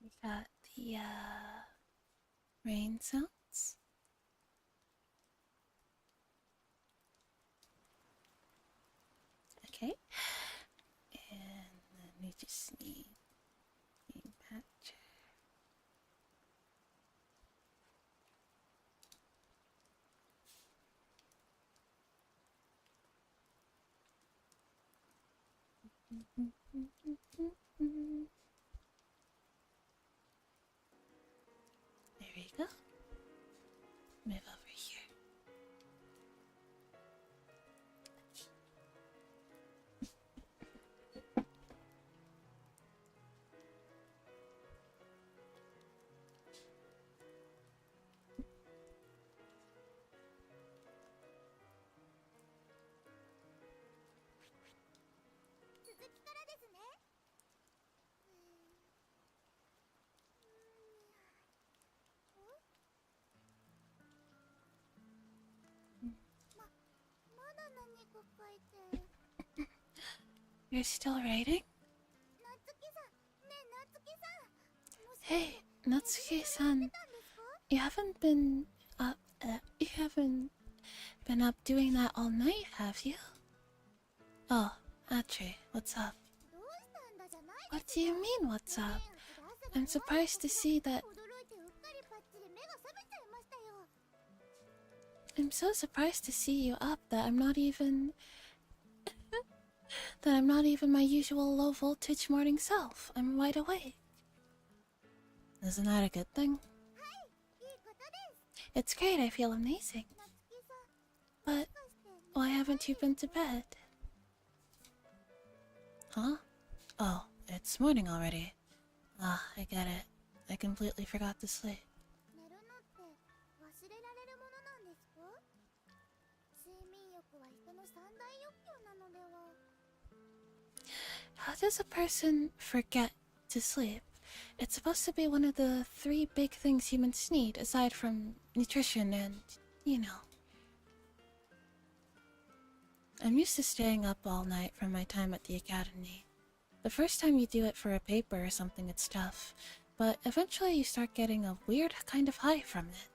We got the rain sounds. Okay. And then we just need a patch. There we go. Move over here. You're still writing? Hey, Natsuki-san, you haven't been up doing that all night, have you? Oh, Atri, what's up? What do you mean, what's up? I'm surprised to see that. I'm so surprised to see you up that I'm not even my usual low voltage morning self. I'm wide awake. Isn't that a good thing? It's great, I feel amazing. But why haven't you been to bed? Huh? Oh, it's morning already. Ah, I get it. I completely forgot to sleep. How does a person forget to sleep? It's supposed to be one of the 3 big things humans need, aside from nutrition and, you know. I'm used to staying up all night from my time at the academy. The first time you do it for a paper or something, it's tough, but eventually you start getting a weird kind of high from it.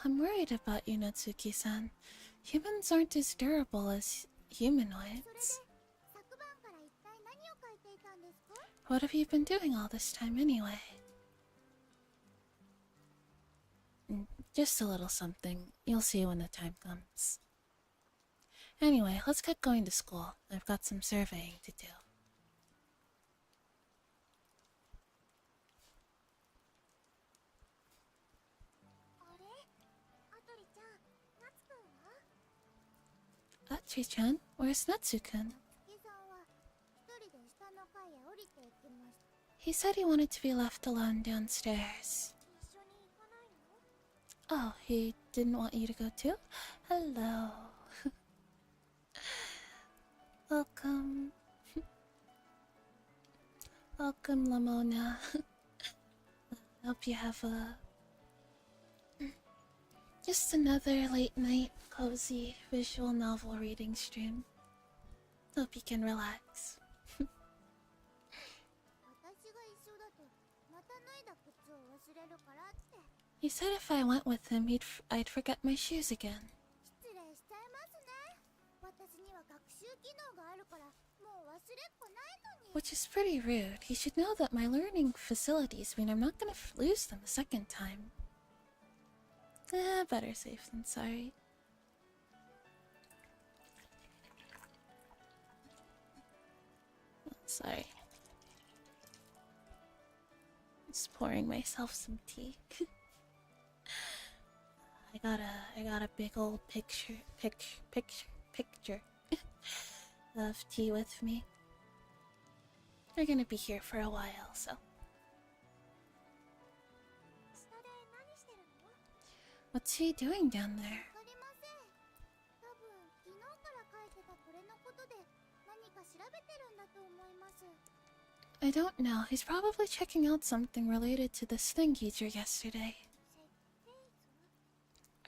I'm worried about you, Natsuki-san. Humans aren't as durable as humanoids. What have you been doing all this time anyway? Just a little something. You'll see when the time comes. Anyway, let's get going to school. I've got some surveying to do. Atri-chan, where's Natsu-kun? He said he wanted to be left alone downstairs. Oh, he didn't want you to go too? Hello. Welcome. Welcome, Lamona. Hope you have just another late night, cozy visual novel reading stream. Hope you can relax. He said if I went with him, I'd forget my shoes again. Which is pretty rude. He should know that my learning facilities mean I'm not gonna lose them a second time. Better safe than sorry. Oh, sorry. Just pouring myself some tea. I got a big old picture of tea with me. We're gonna be here for a while, so. What's he doing down there? I don't know. He's probably checking out something related to this thing he drew yesterday.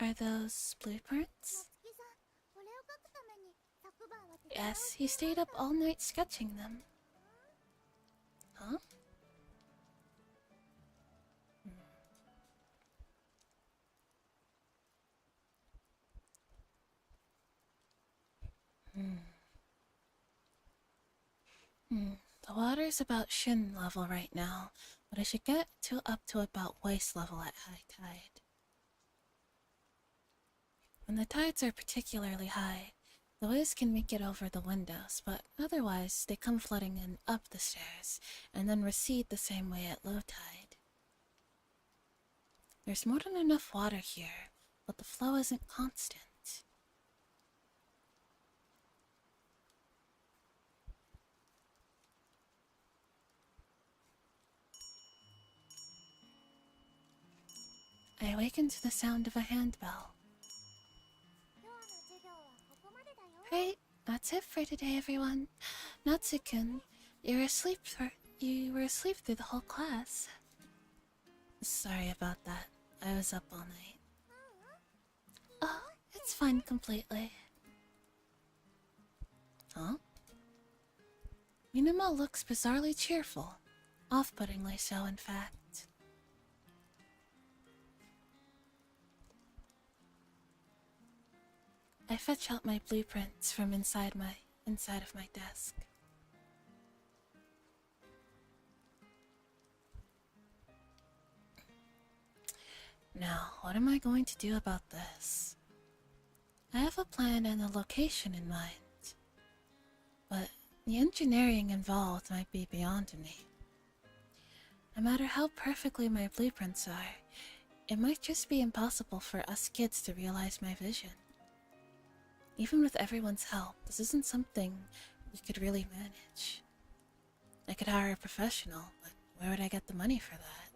Are those blueprints? Yes, he stayed up all night sketching them. Huh? The water's about shin level right now, but I should get up to about waist level at high tide. When the tides are particularly high, the waves can make it over the windows, but otherwise they come flooding in up the stairs and then recede the same way at low tide. There's more than enough water here, but the flow isn't constant. I awaken to the sound of a handbell. Right, that's it for today, everyone. Natsu-kun, you were asleep through the whole class. Sorry about that. I was up all night. Oh, it's fine completely. Huh? Minamo looks bizarrely cheerful. Off-puttingly so, in fact. I fetch out my blueprints from inside of my desk. Now, what am I going to do about this? I have a plan and a location in mind, but the engineering involved might be beyond me. No matter how perfectly my blueprints are, it might just be impossible for us kids to realize my vision. Even with everyone's help, this isn't something we could really manage. I could hire a professional, but where would I get the money for that?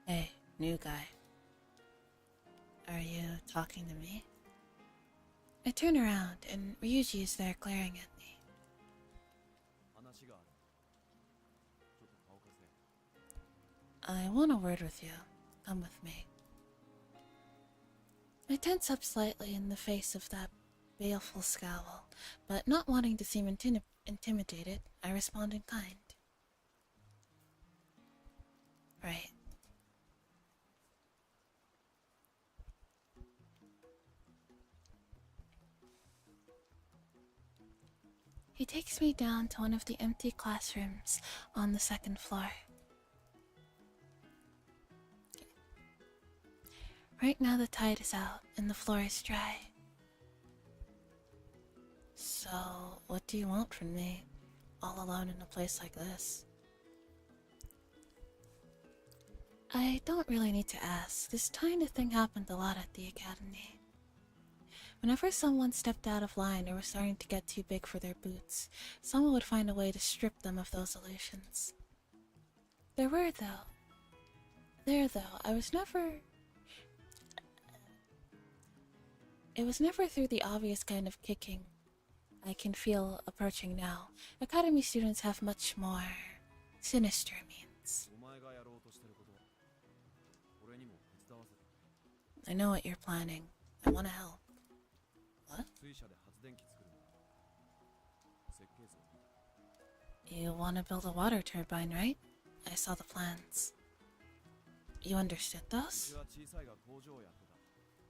Hey, new guy. Are you talking to me? I turn around and Ryuji is there glaring at me. I want a word with you. Come with me. I tense up slightly in the face of that baleful scowl, but not wanting to seem intimidated, I respond in kind. Right. He takes me down to one of the empty classrooms on the second floor. Right now the tide is out and the floor is dry. So, what do you want from me, all alone in a place like this? I don't really need to ask. This kind of thing happened a lot at the academy. Whenever someone stepped out of line or was starting to get too big for their boots, someone would find a way to strip them of those illusions. There though, I was never... It was never through the obvious kind of kicking I can feel approaching now. Academy students have much more sinister means. I know what you're planning. I want to help. What? You want to build a water turbine, right? I saw the plans. You understood those?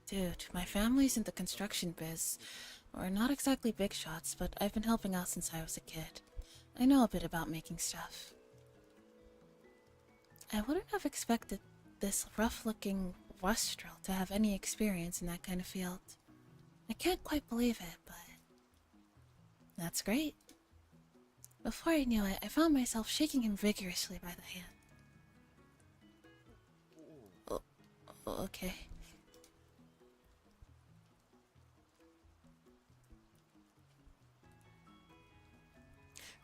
Dude, my family's in the construction biz. We're not exactly big shots, but I've been helping out since I was a kid. I know a bit about making stuff. I wouldn't have expected this rough-looking wastrel to have any experience in that kind of field. I can't quite believe it, but... that's great. Before I knew it, I found myself shaking him vigorously by the hand. Oh, okay.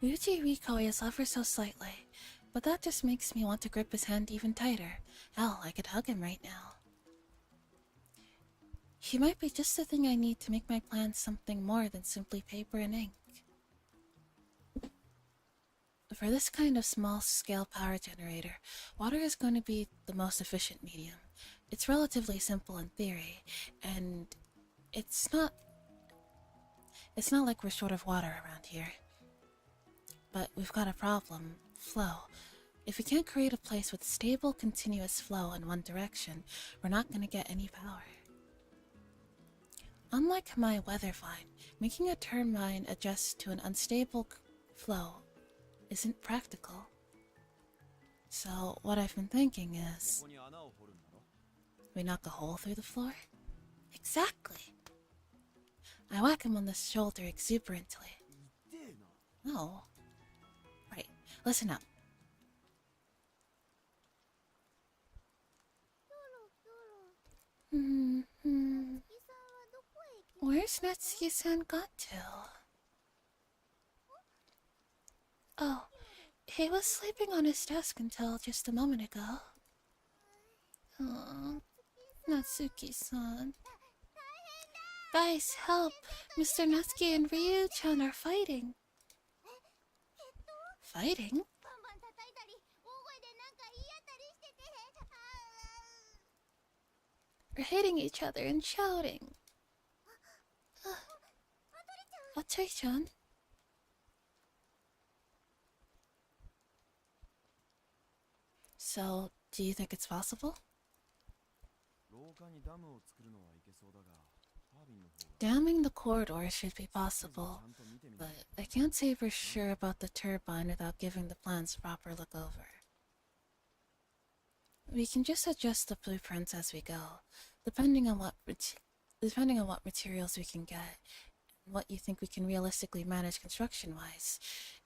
Ryuji recoils ever so slightly, but that just makes me want to grip his hand even tighter. Hell, I could hug him right now. He might be just the thing I need to make my plans something more than simply paper and ink. For this kind of small-scale power generator, water is going to be the most efficient medium. It's relatively simple in theory, and it's not It's not like we're short of water around here. But we've got a problem. Flow. If we can't create a place with stable, continuous flow in one direction, we're not gonna get any power. Unlike my weather vine, making a turbine adjust to an unstable flow isn't practical. So what I've been thinking is, we knock a hole through the floor? Exactly! I whack him on the shoulder exuberantly. No. Right, listen up. Where's Natsuki-san got to? Oh, he was sleeping on his desk until just a moment ago. Oh, Natsuki-san. Guys, help! Mr. Natsuki and Ryu-chan are fighting. Fighting? We're hitting each other and shouting. Atri-chan? So, do you think it's possible? Damming the corridor should be possible, but I can't say for sure about the turbine without giving the plans a proper look over. We can just adjust the blueprints as we go, depending on what materials we can get, and what you think we can realistically manage construction-wise.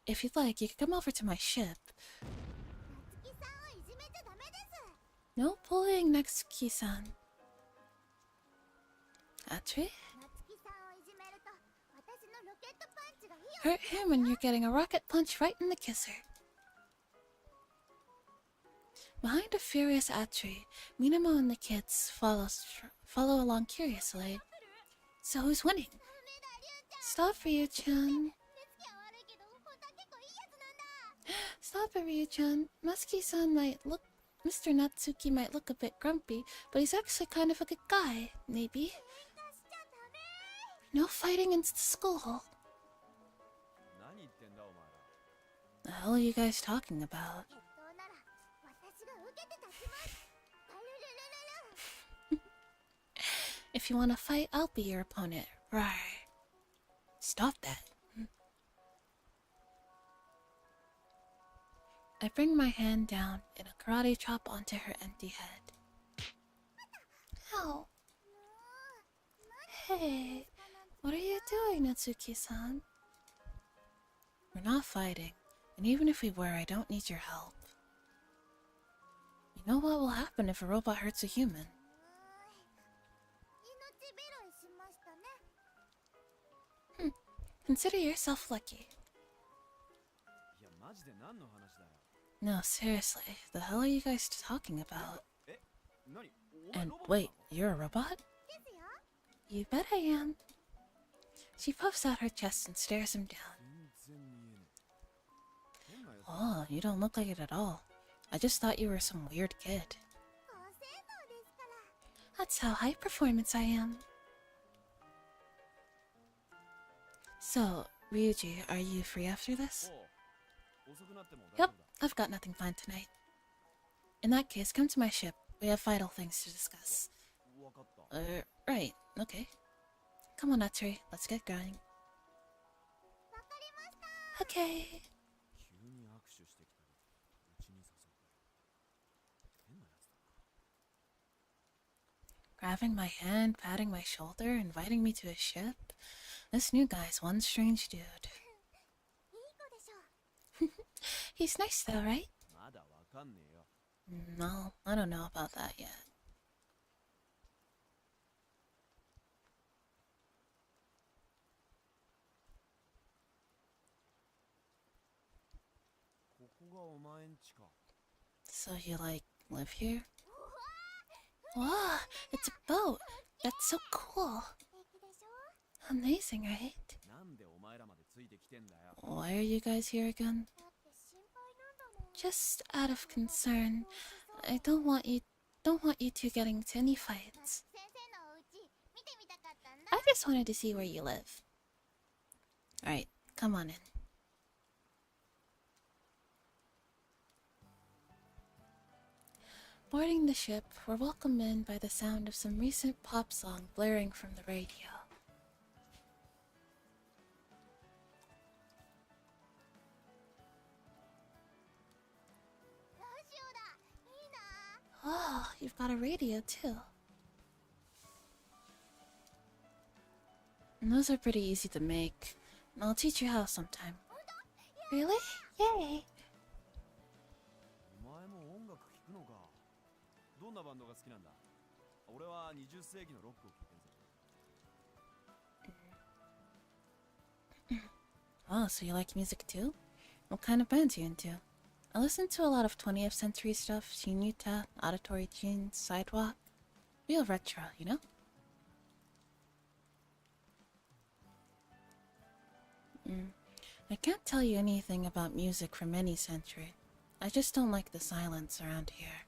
If you'd like, you could come over to my ship. No bullying, Natsuki-san. Atri? Hurt him and you're getting a rocket punch right in the kisser. Behind a furious Atri, Minamo and the kids follow along curiously. So who's winning? Stop, Ryu-chan. Stop it, Ryu-chan. Natsuki-san might look... Mr. Natsuki might look a bit grumpy, but he's actually kind of a good guy, maybe. No fighting in the school. The hell are you guys talking about? If you want to fight, I'll be your opponent. Rawr. Stop that. I bring my hand down in a karate chop onto her empty head. Ow. Hey, what are you doing, Natsuki-san? We're not fighting, and even if we were, I don't need your help. You know what will happen if a robot hurts a human? Consider yourself lucky. No, seriously, the hell are you guys talking about? And wait, you're a robot? You bet I am. She puffs out her chest and stares him down. Oh, you don't look like it at all. I just thought you were some weird kid. That's how high performance I am. So, Ryuji, are you free after this? Yep, I've got nothing planned tonight. In that case, come to my ship. We have vital things to discuss. Right, okay. Come on, Atri, let's get going. Okay. Grabbing my hand, patting my shoulder, inviting me to his ship. This new guy's one strange dude. He's nice though, right? No, I don't know about that yet. So you, like, live here? Wow, it's a boat! That's so cool! Amazing, right? Why are you guys here again? Just out of concern. I don't want you two getting into any fights. I just wanted to see where you live. Alright, come on in. Boarding the ship, we're welcomed in by the sound of some recent pop song blaring from the radio. Oh, you've got a radio too. And those are pretty easy to make. And I'll teach you how sometime. Really? Yay! お前も音楽聴くのか。どんなバンドが好きなんだ。俺は20世紀のロックを聴いてるぜ。Oh, so you like music too? What kind of bands are you into? I listen to a lot of 20th century stuff, Shinyuta, Auditory Tunes, Sidewalk. Real retro, you know? I can't tell you anything about music from any century. I just don't like the silence around here.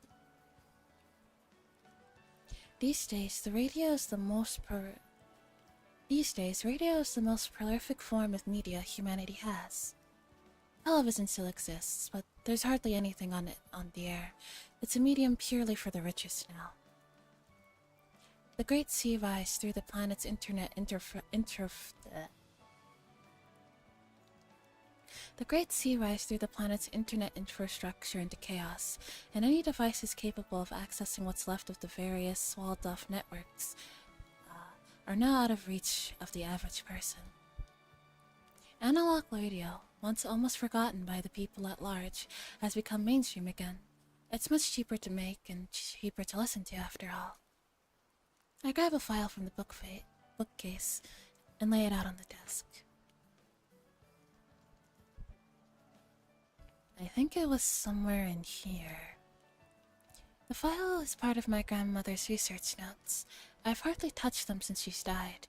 These days, radio is the most prolific form of media humanity has. Television still exists, but there's hardly anything on the air. It's a medium purely for the richest now. The great sea rise through the planet's internet infrastructure into chaos, and any devices capable of accessing what's left of the various walled-off networks are now out of reach of the average person. Analog radio, once almost forgotten by the people at large, has become mainstream again. It's much cheaper to make and cheaper to listen to after all. I grab a file from the bookcase and lay it out on the desk. I think it was somewhere in here. The file is part of my grandmother's research notes. I've hardly touched them since she's died,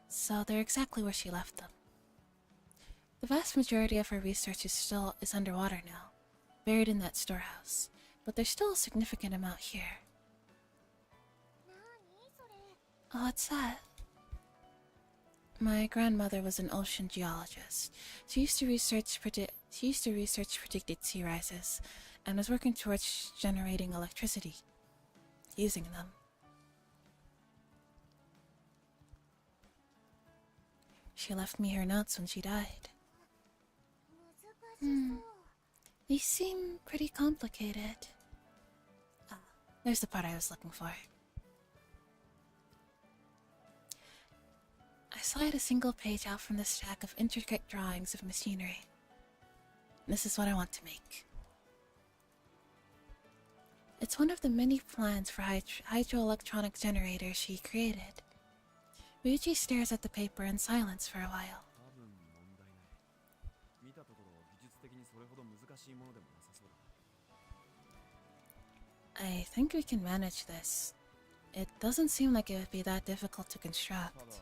so they're exactly where she left them. The vast majority of her research is underwater now, buried in that storehouse, but there's still a significant amount here. Oh, what's that? My grandmother was an ocean geologist. She used to research predicted sea rises, and was working towards generating electricity using them. She left me her notes when she died. These seem pretty complicated. Ah, there's the part I was looking for. I slide a single page out from the stack of intricate drawings of machinery. This is what I want to make. It's one of the many plans for hydroelectronic generators she created. Ryuji stares at the paper in silence for a while. I think we can manage this. It doesn't seem like it would be that difficult to construct.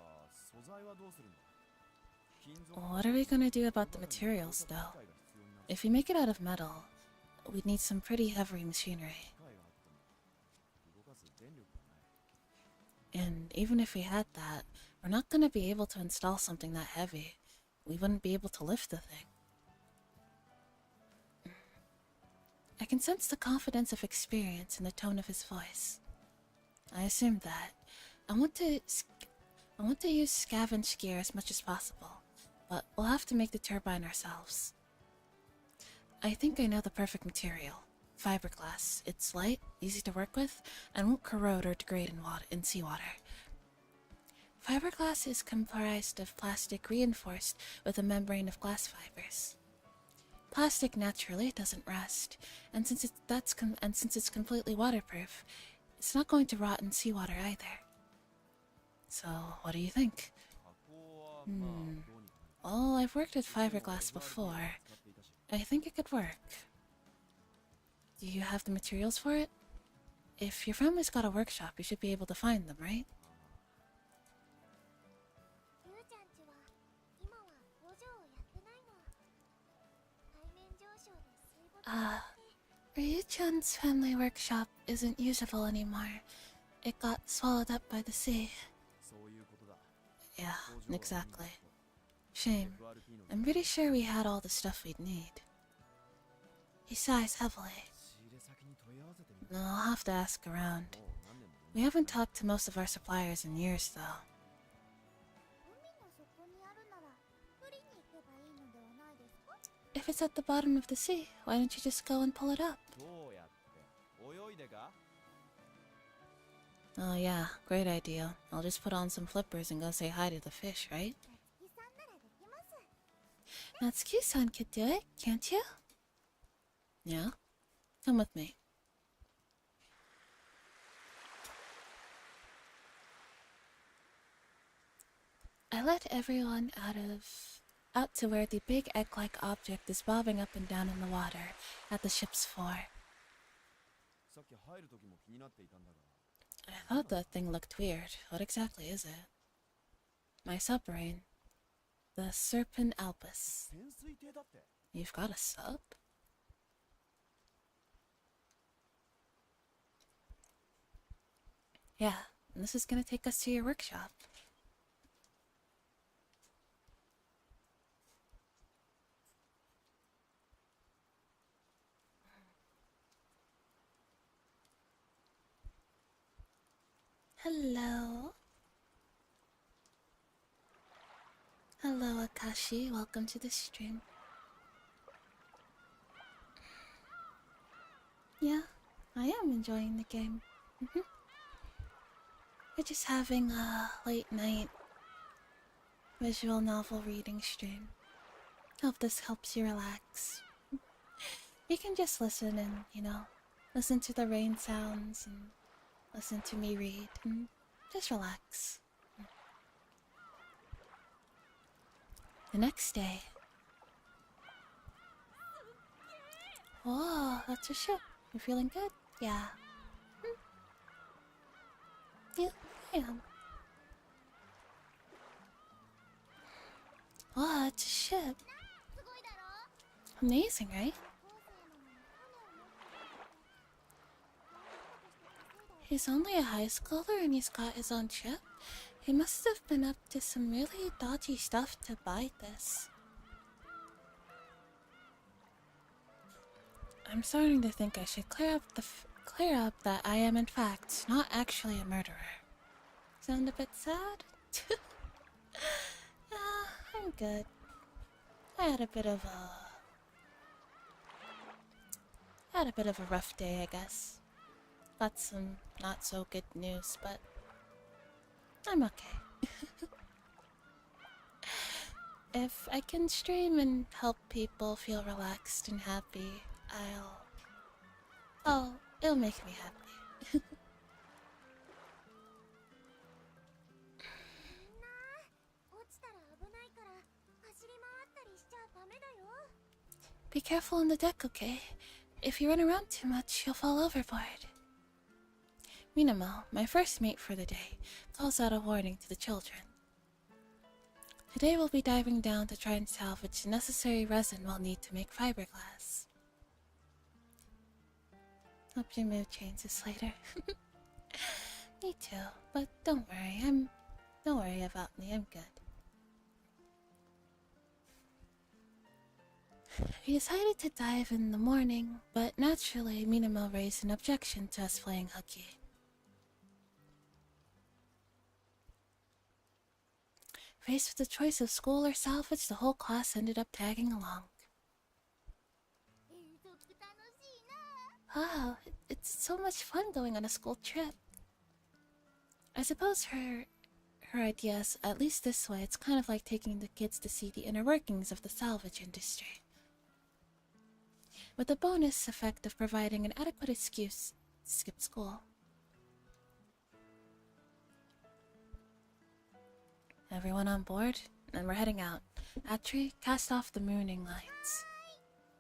What are we gonna do about the materials, though? If we make it out of metal, we'd need some pretty heavy machinery. And even if we had that, we're not gonna be able to install something that heavy. We wouldn't be able to lift the thing. I can sense the confidence of experience in the tone of his voice. I assume that. I want to use scavenge gear as much as possible, but we'll have to make the turbine ourselves. I think I know the perfect material. Fiberglass. It's light, easy to work with, and won't corrode or degrade in seawater. Fiberglass is comprised of plastic reinforced with a membrane of glass fibers. Plastic naturally doesn't rust, and since it's completely waterproof, it's not going to rot in seawater either. So, what do you think? Well, I've worked with fiberglass before. I think it could work. Do you have the materials for it? If your family's got a workshop, you should be able to find them, right? Ryu-chan's family workshop isn't usable anymore. It got swallowed up by the sea. Yeah, exactly. Shame. I'm pretty sure we had all the stuff we'd need. He sighs heavily. No, I'll have to ask around. We haven't talked to most of our suppliers in years, though. If it's at the bottom of the sea, why don't you just go and pull it up? Oh yeah, great idea. I'll just put on some flippers and go say hi to the fish, right? Natsuki-san could do it, can't you? Yeah? Come with me. I let everyone out to where the big egg-like object is bobbing up and down in the water at the ship's fore. I thought that thing looked weird. What exactly is it? My submarine. The Serpent Albus. You've got a sub? Yeah, and this is gonna take us to your workshop. Hello. Hello, Akashi. Welcome to the stream. Yeah, I am enjoying the game. We're just having a late night visual novel reading stream. Hope this helps you relax. You can just listen and, listen to the rain sounds and listen to me read and just relax. The next day. Whoa, that's a ship. You're feeling good? Yeah. Yeah, I am. Whoa, it's a ship. Amazing, right? He's only a high schooler and he's got his own ship. He must have been up to some really dodgy stuff to buy this. I'm starting to think I should clear up that I am in fact not actually a murderer. Sound a bit sad? I'm good. I had a bit of a rough day, I guess. Got some not so good news, but I'm okay. If I can stream and help people feel relaxed and happy, it'll make me happy. Be careful on the deck, okay? If you run around too much, you'll fall overboard. Minamo, my first mate for the day, calls out a warning to the children. Today we'll be diving down to try and salvage the necessary resin we'll need to make fiberglass. Hope your mood changes later. Me too, but don't worry about me, I'm good. We decided to dive in the morning, but naturally Minamo raised an objection to us playing hooky. Faced with the choice of school or salvage, the whole class ended up tagging along. Wow, it's so much fun going on a school trip. I suppose her idea is, at least this way, it's kind of like taking the kids to see the inner workings of the salvage industry. With the bonus effect of providing an adequate excuse to skip school. Everyone on board? And we're heading out. Atri, cast off the mooning lights.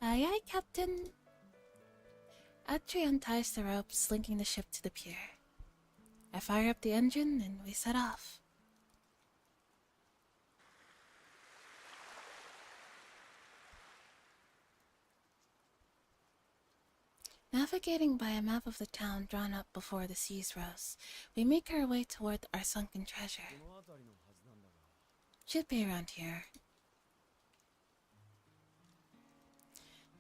Aye aye, Captain. Atri unties the ropes, linking the ship to the pier. I fire up the engine and we set off. Navigating by a map of the town drawn up before the seas rose, we make our way toward our sunken treasure. Should be around here.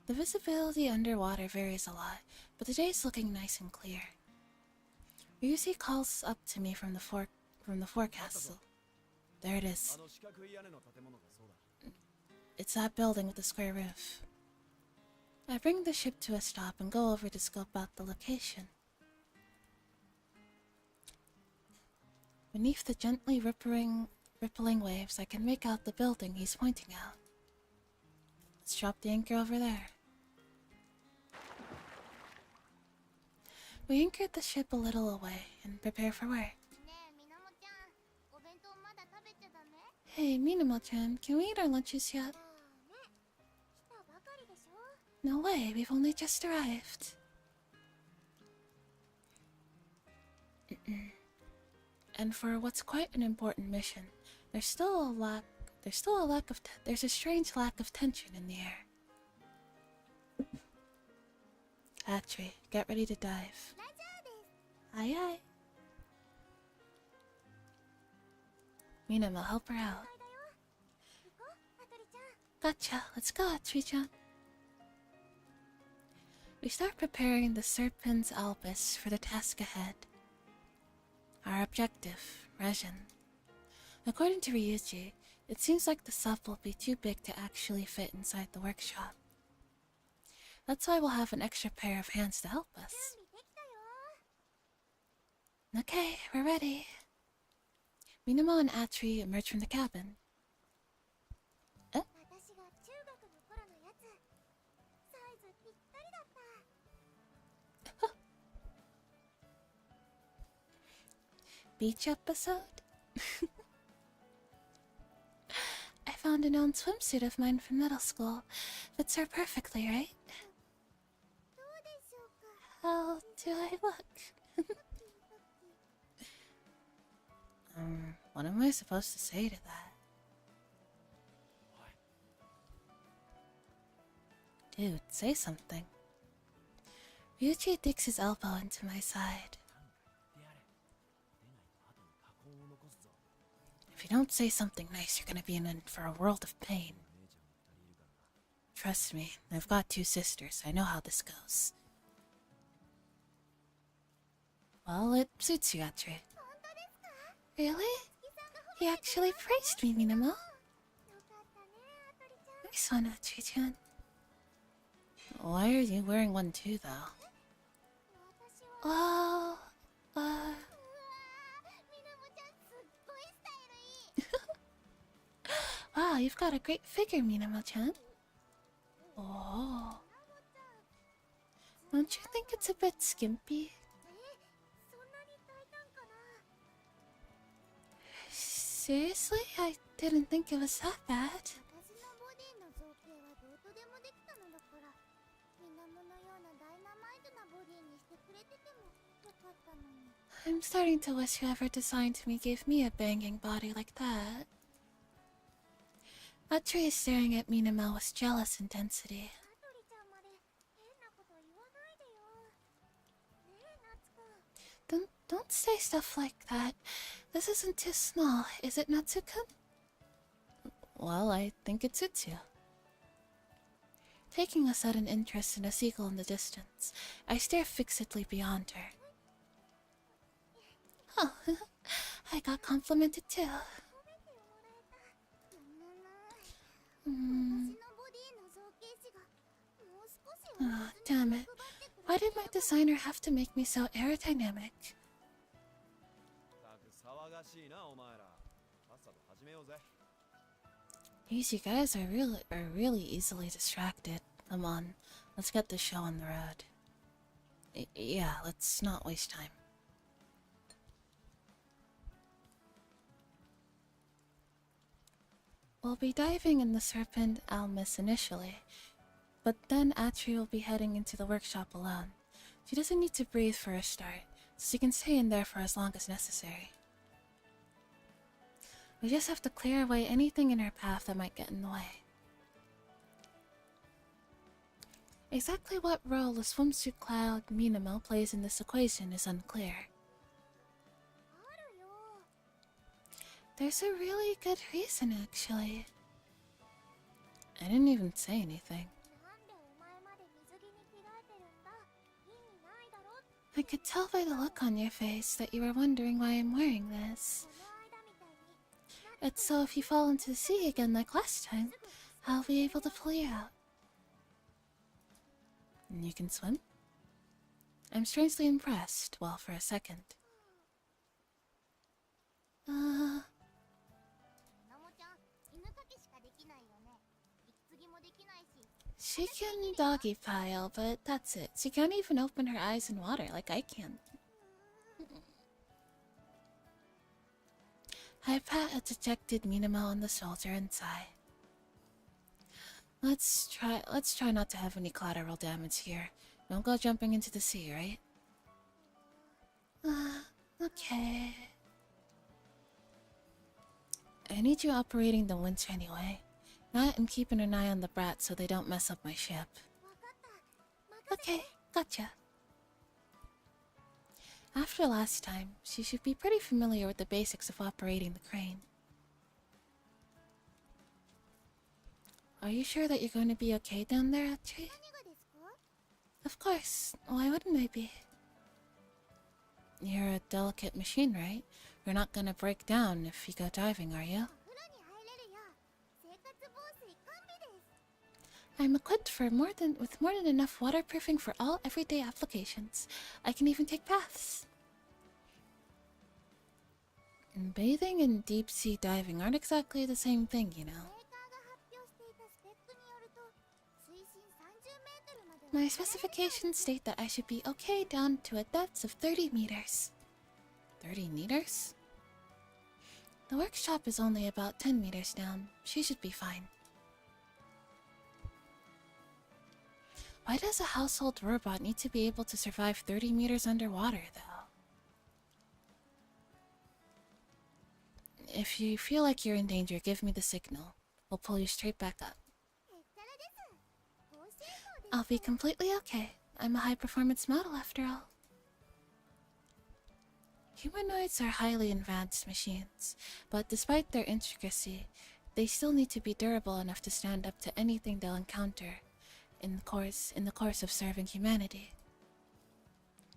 The visibility underwater varies a lot, but the day is looking nice and clear. Ryuji calls up to me from the forecast. There it is. あの四角い屋根の建物がそうだ。 It's that building with the square roof. I bring the ship to a stop and go over to scope out the location. Beneath the gently rippling waves, I can make out the building he's pointing out. Let's drop the anchor over there. We anchored the ship a little away and prepare for work. Hey, Minamo-chan, can we eat our lunches yet? No way, we've only just arrived. And for what's quite an important mission, there's a strange lack of tension in the air. Atri, get ready to dive. Aye aye. Minamo, help her out. Gotcha, let's go, Atri-chan. We start preparing the Serpent's Albus for the task ahead. Our objective, resin. According to Ryuji, it seems like the sub will be too big to actually fit inside the workshop. That's why we'll have an extra pair of hands to help us. Okay, we're ready. Minamo and Atri emerge from the cabin. Beach episode? I found an old swimsuit of mine from middle school. Fits her perfectly, right? How do I look? What am I supposed to say to that? Dude, say something. Ryuji digs his elbow into my side. If you don't say something nice, you're gonna be in for a world of pain. Trust me, I've got 2 sisters. I know how this goes. Well, it suits you, Atri. Really? He actually praised me, Minamo. Nice one, Atri-chan. Why are you wearing one too, though? Well, Wow, you've got a great figure, Minamo-chan. Oh. Don't you think it's a bit skimpy? Seriously? I didn't think it was that bad. I'm starting to wish whoever designed me gave me a banging body like that. Atri is staring at Minamo with jealous intensity. Don't say stuff like that. This isn't too small, is it, Natsuko? Well, I think it suits you. Taking a sudden interest in a seagull in the distance, I stare fixedly beyond her. Oh, I got complimented too. Oh, damn it. Why did my designer have to make me so aerodynamic? These you guys are really easily distracted. Come on, let's get the show on the road. Yeah, let's not waste time. We'll be diving in the Serpent Almus initially, but then Atri will be heading into the workshop alone. She doesn't need to breathe for a start, so she can stay in there for as long as necessary. We just have to clear away anything in her path that might get in the way. Exactly what role the swimsuit-clad Minamo plays in this equation is unclear. There's a really good reason, actually. I didn't even say anything. could tell by the look on your face that you were wondering why I'm wearing this. It's so if you fall into the sea again like last time, I'll be able to pull you out. And you can swim? I'm strangely impressed, well, for a second. She can doggy pile, but that's it. She can't even open her eyes in water like I can. I pat a dejected Minamo on the shoulder and sigh. Let's try not to have any collateral damage here. Don't go jumping into the sea, right? Okay. I need you operating the winch anyway. That and keeping an eye on the brats so they don't mess up my ship. Okay, gotcha. After last time, she should be pretty familiar with the basics of operating the crane. Are you sure that you're going to be okay down there, Atri? Of course. Why wouldn't I be? You're a delicate machine, right? You're not gonna break down if you go diving, are you? I'm equipped with more than enough waterproofing for all everyday applications. I can even take baths. And bathing and deep-sea diving aren't exactly the same thing, you know. My specifications state that I should be okay down to a depth of 30 meters. 30 meters? The workshop is only about 10 meters down. She should be fine. Why does a household robot need to be able to survive 30 meters underwater, though? If you feel like you're in danger, give me the signal. We'll pull you straight back up. I'll be completely okay. I'm a high-performance model, after all. Humanoids are highly advanced machines, but despite their intricacy, they still need to be durable enough to stand up to anything they'll encounter in the course of serving humanity.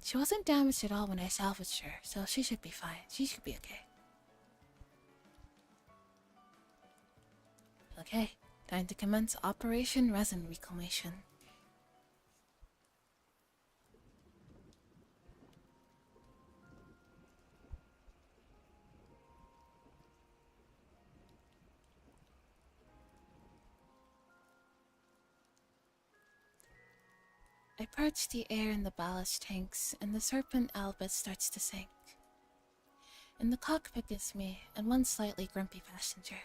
She wasn't damaged at all when I salvaged her, so she should be fine. She should be okay. Okay, time to commence Operation Resin Reclamation. I purge the air in the ballast tanks, and the Serpent Albus starts to sink. In the cockpit is me, and one slightly grumpy passenger.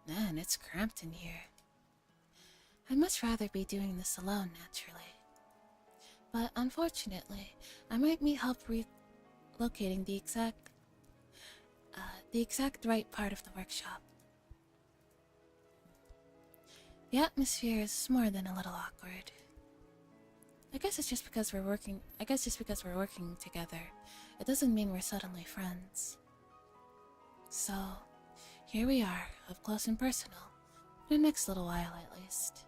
Man, it's cramped in here. I'd much rather be doing this alone, naturally. But unfortunately, I might need help relocating the exact right part of the workshop. The atmosphere is more than a little awkward. I guess just because we're working together, it doesn't mean we're suddenly friends. So, here we are, up close and personal, for the next little while at least.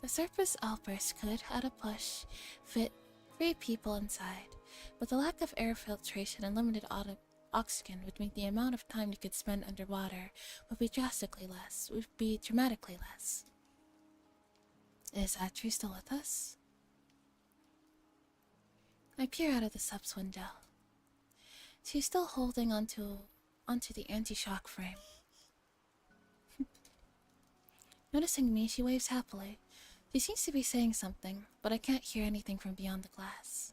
The surface outburst could, at a push, fit 3 people inside, but the lack of air filtration and limited oxygen would mean the amount of time you could spend underwater would be dramatically less. Is Atri still with us? I peer out of the sub's window. She's still holding onto the anti-shock frame. Noticing me, she waves happily. She seems to be saying something, but I can't hear anything from beyond the glass.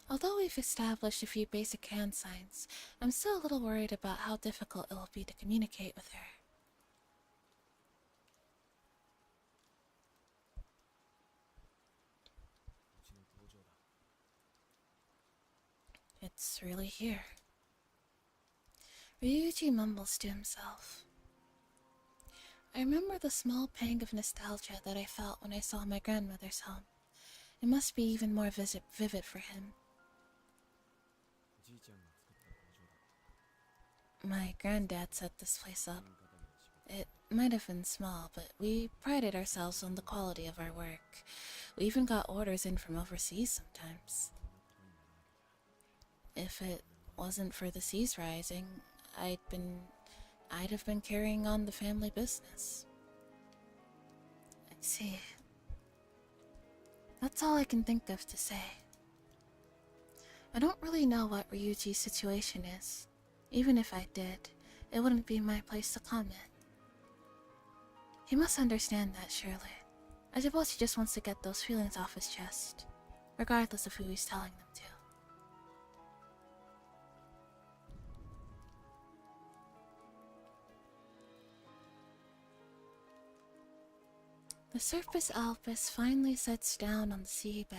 Although we've established a few basic hand signs, I'm still a little worried about how difficult it will be to communicate with her. It's really here. Ryuji mumbles to himself. I remember the small pang of nostalgia that I felt when I saw my grandmother's home. It must be even more vivid for him. My granddad set this place up. It might have been small, but we prided ourselves on the quality of our work. We even got orders in from overseas sometimes. If it wasn't for the seas rising, I'd have been carrying on the family business. I see. That's all I can think of to say. I don't really know what Ryuji's situation is. Even if I did, it wouldn't be my place to comment. He must understand that, surely. I suppose he just wants to get those feelings off his chest, regardless of who he's telling them to. The surface Alpus finally sets down on the seabed.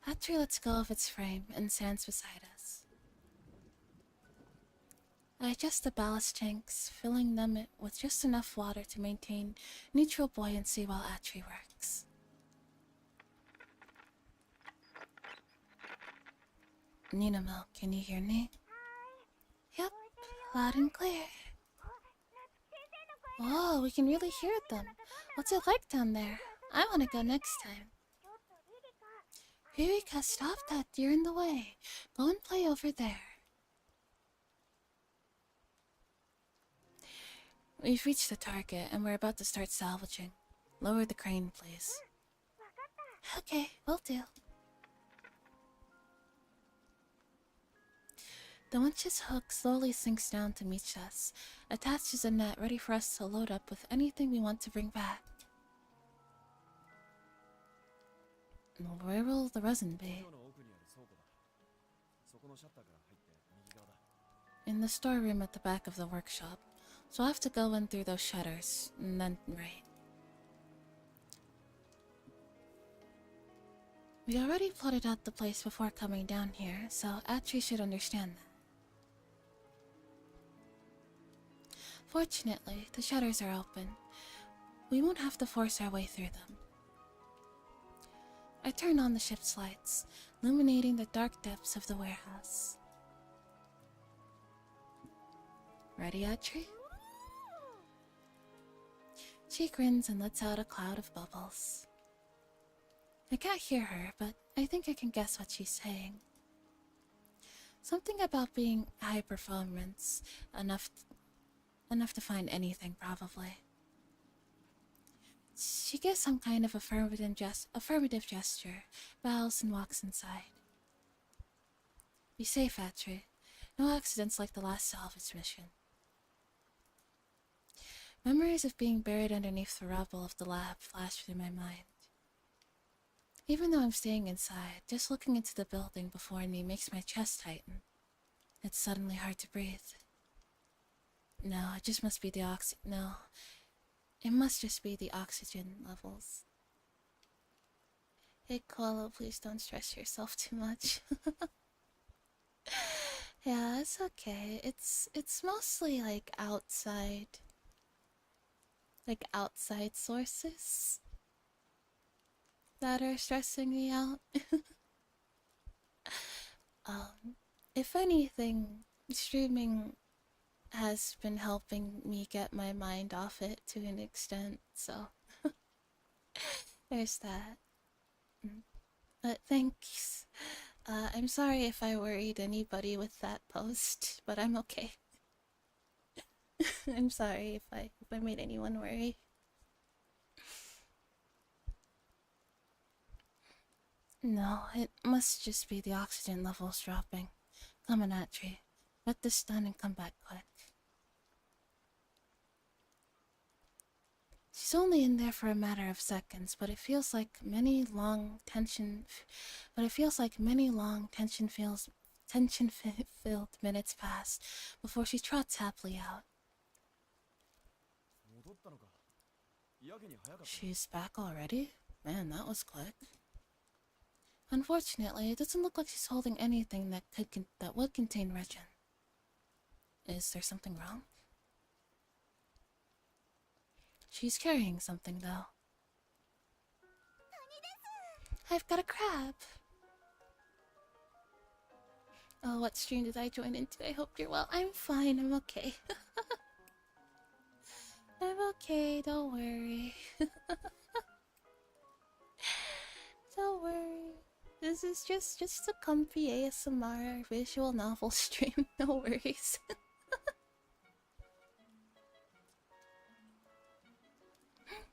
Atri lets go of its frame and stands beside us. I adjust the ballast tanks, filling them with just enough water to maintain neutral buoyancy while Atri works. Ninamo, can you hear me? Yep, loud and clear. Whoa, we can really hear them. What's it like down there? I want to go next time. Ririka, stop that, you're in the way. Go and play over there. We've reached the target and we're about to start salvaging. Lower the crane, please. Okay, will do. The winch's hook slowly sinks down to meet us, attached as a net ready for us to load up with anything we want to bring back. Where will the resin be? In the storeroom at the back of the workshop, so I'll have to go in through those shutters, and then right. We already plotted out the place before coming down here, so Atri should understand that. Fortunately, the shutters are open. We won't have to force our way through them. I turn on the ship's lights, illuminating the dark depths of the warehouse. Ready, Atri? She grins and lets out a cloud of bubbles. I can't hear her, but I think I can guess what she's saying. Something about being high performance, enough to find anything, probably. She gives some kind of affirmative gesture, bows and walks inside. Be safe, Atri. No accidents like the last salvage mission. Memories of being buried underneath the rubble of the lab flash through my mind. Even though I'm staying inside, just looking into the building before me makes my chest tighten. It's suddenly hard to breathe. No, it just must be the it must just be the oxygen levels. Hey, Koala, please don't stress yourself too much. Yeah, it's okay. It's mostly like outside sources that are stressing me out. If anything, streaming has been helping me get my mind off it to an extent, so there's that. But thanks. I'm sorry if I worried anybody with that post, but I'm okay. I'm sorry if I made anyone worry. No, it must just be the oxygen levels dropping. Come on, Atri. Let this done and come back quick. She's only in there for a matter of seconds, but it feels like many long tension-filled minutes pass before she trots happily out. She's back already? Man, that was quick. Unfortunately, it doesn't look like she's holding anything that would contain resin. Is there something wrong? She's carrying something, though. I've got a crab. Oh, what stream did I join into? I hope you're well. I'm fine, I'm okay. I'm okay, don't worry. Don't worry. This is just a comfy ASMR visual novel stream, no worries.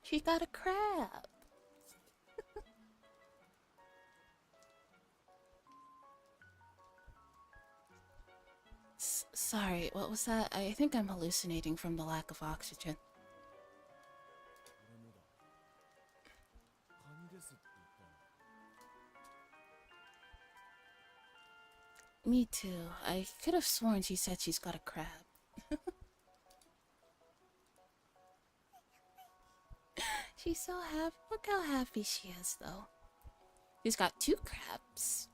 She got a crab. Sorry, what was that? I think I'm hallucinating from the lack of oxygen. 俺もだ。カニですって言ったの。 Me too. I could have sworn she said she's got a crab. She's so happy. Look how happy she is, though. She's got 2 crabs.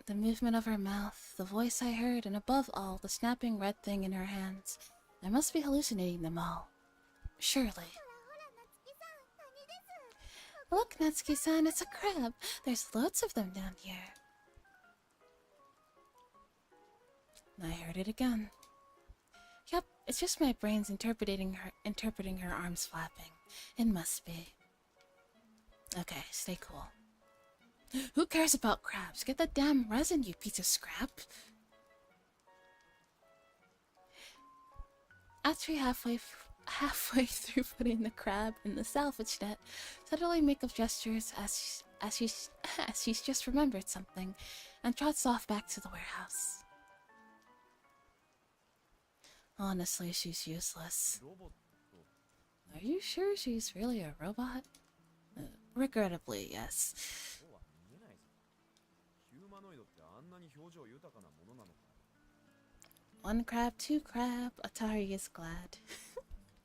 The movement of her mouth, the voice I heard, and above all, the snapping red thing in her hands. I must be hallucinating them all. Surely. Look, Natsuki-san, it's a crab. There's loads of them down here. I heard it again. Yep, it's just my brain's interpreting her arms flapping. It must be. Okay, stay cool. Who cares about crabs? Get the damn resin, you piece of scrap. Atri halfway through putting the crab in the salvage net, suddenly make of gestures as she's just remembered something, and trots off back to the warehouse. Honestly, she's useless. ロボット。 Are you sure she's really a robot? Regrettably, yes. そうは見えないぞ。ヒューマノイドってあんなに表情豊かなものなのか。 1 crab, 2 crab, Atari is glad.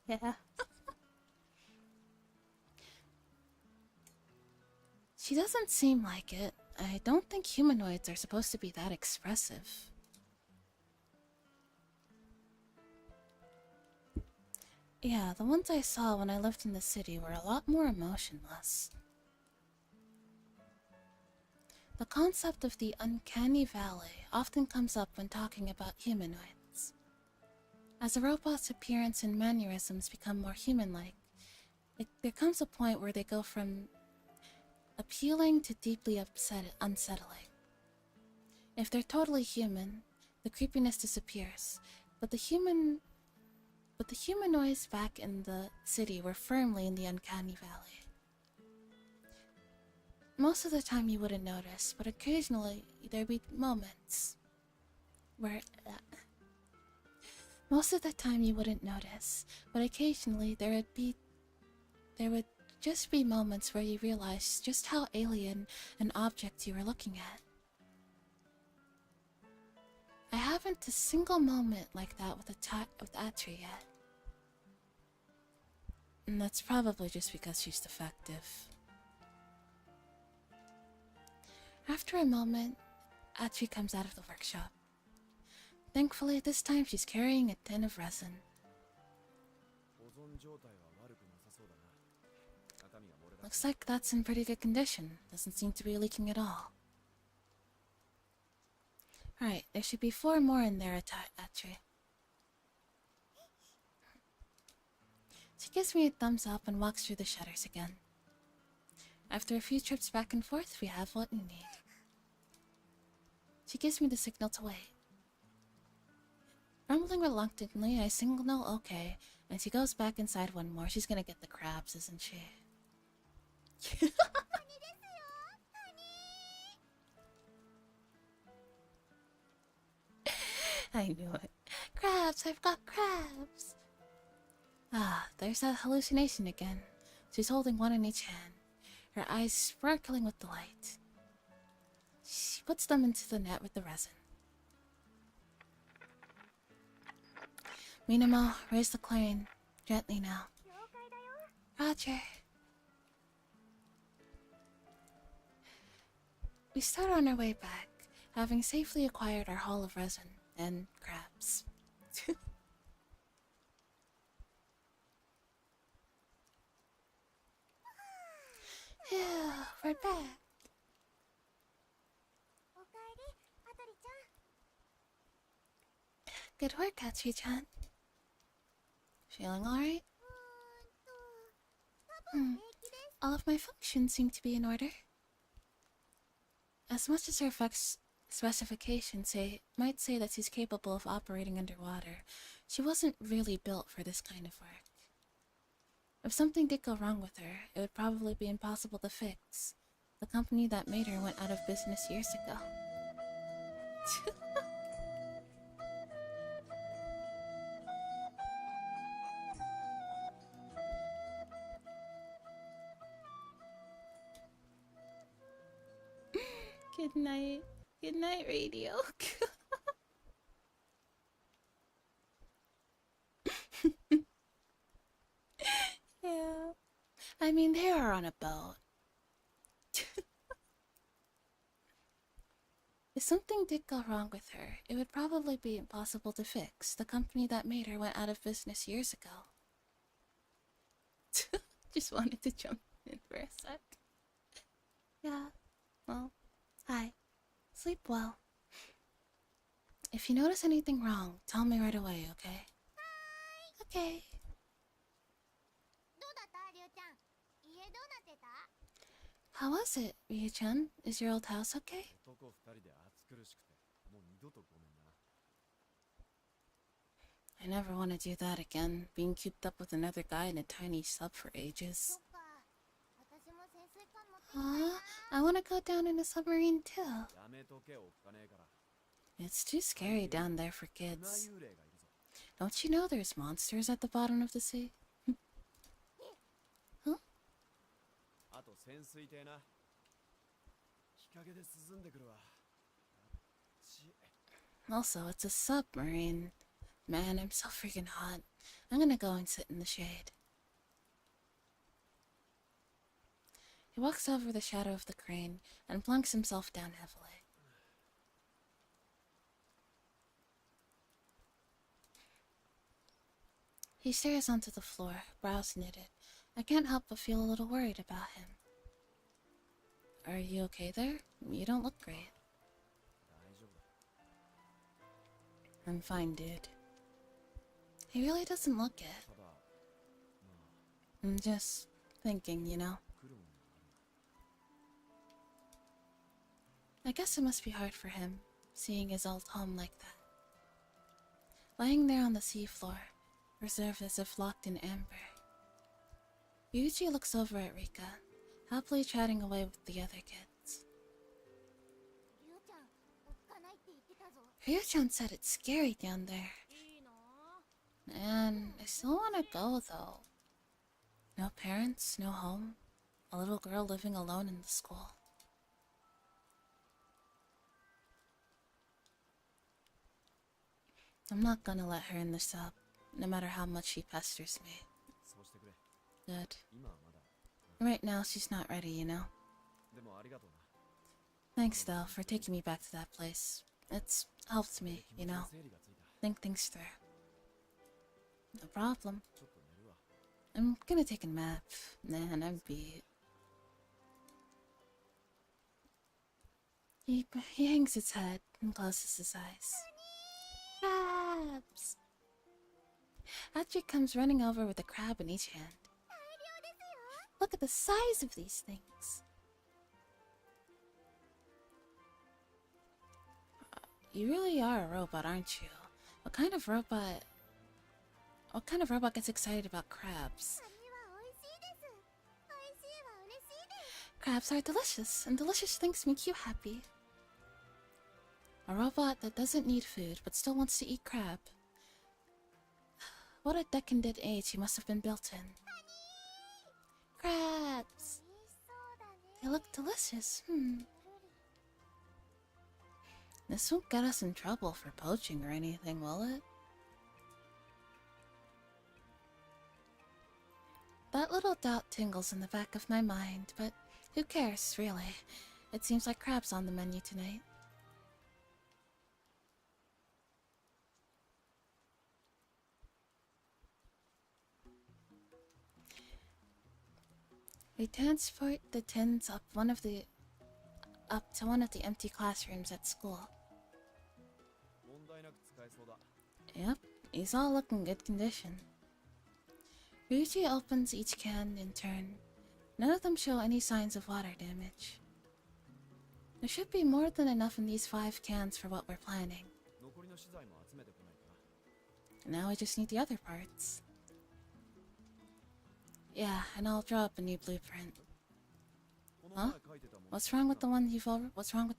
Yeah. She doesn't seem like it. I don't think humanoids are supposed to be that expressive. Yeah, the ones I saw when I lived in the city were a lot more emotionless. The concept of the uncanny valley often comes up when talking about humanoids. As a robot's appearance and mannerisms become more human-like, there comes a point where they go from appealing to deeply unsettling. If they're totally human, the creepiness disappears, but the humanoids back in the city were firmly in the uncanny valley. Most of the time you wouldn't notice, but occasionally there'd be moments where... most of the time you wouldn't notice, but occasionally there would just be moments where you realize just how alien an object you were looking at. I haven't a single moment like that with Atri yet. And that's probably just because she's defective. After a moment, Atri comes out of the workshop. Thankfully, this time she's carrying a tin of resin. 保存状態は悪くなさそうだな。中身が漏れ出す。 Looks like that's in pretty good condition. Doesn't seem to be leaking at all. Alright, there should be 4 more in there, Atri. She gives me a thumbs up and walks through the shutters again. After a few trips back and forth, we have what we need. She gives me the signal to wait. Rumbling reluctantly, I signal okay, and she goes back inside one more. She's gonna get the crabs, isn't she? I knew it. Crabs! I've got crabs! Ah, there's that hallucination again. She's holding one in each hand, her eyes sparkling with delight. She puts them into the net with the resin. Minamo, raise the crane. Gently now. Roger. We start on our way back, having safely acquired our haul of resin and crabs. Phew, we're back. おかえり、あたりちゃん。 Good work, Atri-chan. Feeling alright? 多分平気です。 All of my functions seem to be in order. As much as her specifications might say that she's capable of operating underwater, she wasn't really built for this kind of work. If something did go wrong with her, it would probably be impossible to fix. The company that made her went out of business years ago. Good night. Good night, radio. Yeah. I mean, they are on a boat. If something did go wrong with her, it would probably be impossible to fix. The company that made her went out of business years ago. Just wanted to jump in for a sec. Yeah, well, hi. Sleep well. If you notice anything wrong, tell me right away, okay? Okay. どうだった、りゅうちゃん。家どうなってた？ How was it, Ryu-chan? Is your old house okay? 男二人で暑苦しくてもう二度とごめんな。 I never want to do that again, being cooped up with another guy in a tiny sub for そ ages. っか。私も潜水艦乗ってみたい Aw, な。 I want to go down in a submarine too. やめとけおっかねえから。 It's too scary down there for 船 kids. 幽霊がいるぞ。 Don't you know there's monsters at the bottom of the sea? あと潜水艇な。日陰で涼んでくるわ。あっち。 Also, it's a submarine. Man, I'm so freaking hot. I'm gonna go and sit in the shade. He walks over the shadow of the crane and plunks himself down heavily. He stares onto the floor, brows knitted. I can't help but feel a little worried about him. Are you okay there? You don't look great. 大丈夫だ。 I'm fine, dude. He really doesn't look it. ただ、まあ、 I'm just thinking, you know. 苦労があるな。 I guess it must be hard for him, seeing his old home like that. Lying there on the seafloor, reserved as if locked in amber. Ryuji looks over at Rika, happily chatting away with the other kids. りゅうちゃん、おっかないって言ってたぞ。 Ryu-chan said it's scary down there. いいの？ Man, I still wanna go though. No parents, no home. A little girl living alone in the school. I'm not gonna let her in the sub, no matter how much she pesters me. そうしてくれ。 Good. 今はまだ。 Right now, she's not ready, you know. でもありがとうな。 Thanks, though, for taking me back to that place. It's helped me, 気 you 持ちの know, 整理がついた。 think things through. No problem. ちょっと寝るわ。 I'm gonna take a nap. Man, I'm beat. He hangs his head and closes his eyes. Crabs! Atri comes running over with a crab in each hand. 大量ですよ。 Look at the size of these things. You really are a robot, aren't you? What kind of robot gets excited about crabs? カニは美味しいです。美味しいは嬉しいです。 Crabs are delicious, and delicious things make you happy. A robot that doesn't need food but still wants to eat crab. What a decadent age he must have been built in. Crabs! 美味しそうだね。 They look delicious. くるり。 This won't get us in trouble for poaching or anything, will it? That little doubt tingles in the back of my mind, but who cares, really? It seems like crab's on the menu tonight. We transport the tins up to one of the empty classrooms at school. 問題なく使えそうだ。 Yep, these all look in good condition. Ryuji opens each can in turn. None of them show any signs of water damage. There should be more than enough in these 5 cans for what we're planning. 残りの資材も集めてこないかな。 Now I just need the other parts. Yeah, and I'll draw up a new blueprint. この前書いてたもの What's wrong with the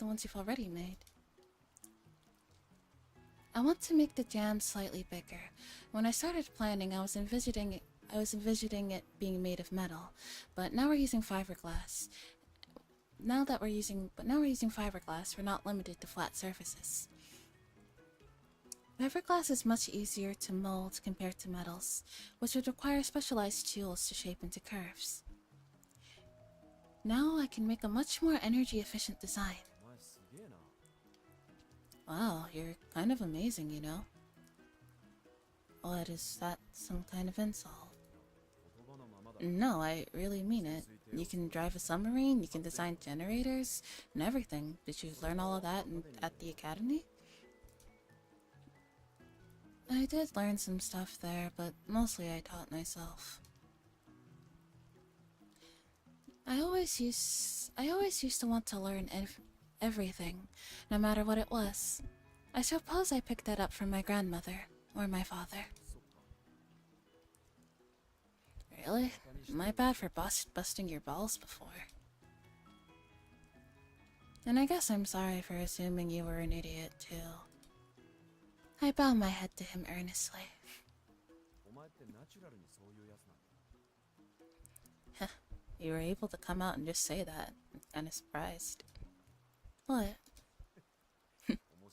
ones you've already made? I want to make the jam slightly bigger. When I started planning, I was envisioning it being made of metal, but now we're using fiberglass. Now we're using fiberglass, we're not limited to flat surfaces. Fiberglass is much easier to mold compared to metals, which would require specialized tools to shape into curves. Now I can make a much more energy-efficient design. お前すげえな。 Wow, you're kind of amazing, you know? What, is that some kind of insult? 言葉のままだ。 No, I really mean it. You can drive a submarine, you can design generators, and everything. Did you learn all of that at the academy? I did learn some stuff there, but mostly I taught myself. I always used to want to learn everything, no matter what it was. I suppose I picked that up from my grandmother, or my father. そっか。 Really? My bad for busting your balls before. And I guess I'm sorry for assuming you were an idiot, too. I bow my head to him earnestly. お前ってナチュラルにそういうやつなんだ。 You were able to come out and just say that. I'm kinda surprised. What?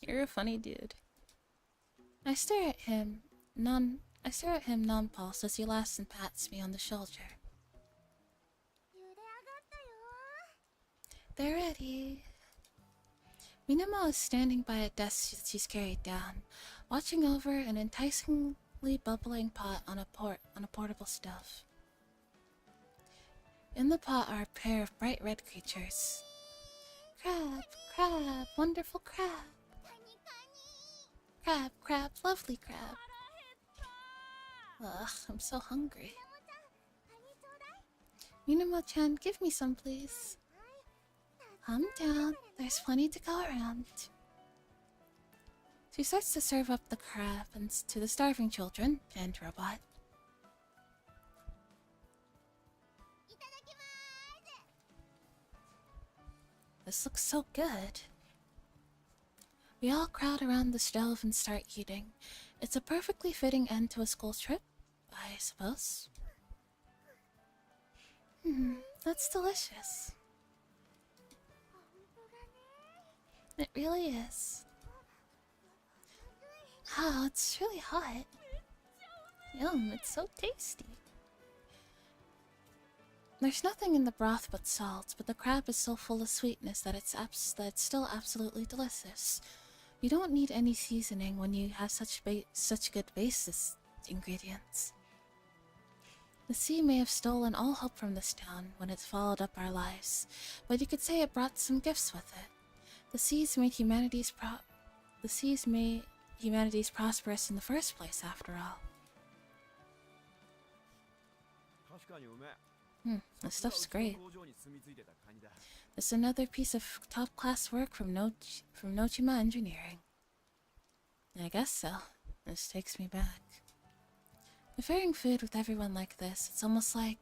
You're a funny dude. I stare at him non-pulsed as he laughs and pats me on the shoulder. 茹で上がったよ。 They're ready. Minamo is standing by a desk that she's carried down, watching over an enticingly bubbling pot on a portable stove. In the pot are a pair of bright red creatures. Crab, crab, wonderful crab. カニカニ。 Crab, crab, lovely crab. 腹減った。 Ugh, I'm so hungry. カニちょうだい。 Minamo-chan, give me some, please. Calm down, there's plenty to go around. She starts to serve up the crab and to the starving children and robot. いただきまーす。 This looks so good. We all crowd around the stove and start eating. It's a perfectly fitting end to a school trip, I suppose. That's delicious. 本当だね。 It really is. Wow, it's really hot. Yum, it's so tasty. There's nothing in the broth but salt, but the crab is so full of sweetness that it's still absolutely delicious. You don't need any seasoning when you have such good basis ingredients. The sea may have stolen all hope from this town when it followed up our lives, but you could say it brought some gifts with it. The seas made humanity's prosperous in the first place, after all. 確かにうめえ。 This stuff's great. 工場に住み着いてたカニだ。 It's another piece of top-class work from Nochima Engineering. I guess so. This takes me back. Sharing food with everyone like this, it's almost like...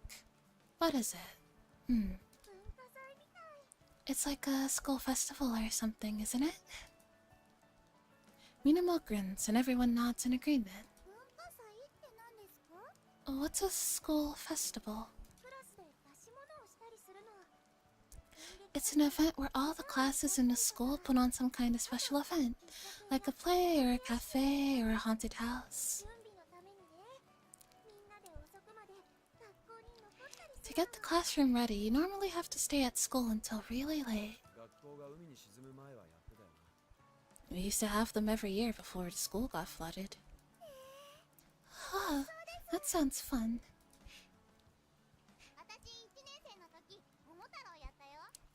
What is it? 文化祭みたい。 It's like a school festival or something, isn't it? Minamo grins and everyone nods in agreement. 文化祭って何ですか？ What's a school festival? クラスで出し物をしたりするの。 It's an event where all the classes in the school put on some kind of special event, like a play or a cafe or a haunted house. 準備のためにね。みんなで遅くまで学校に残ったりす To る get the classroom ready, you normally have to stay at school until really late. 学校が海に沈む前はやってたよな。 We used to have them every year before the school got flooded. Oh, that sounds fun. 私1年生の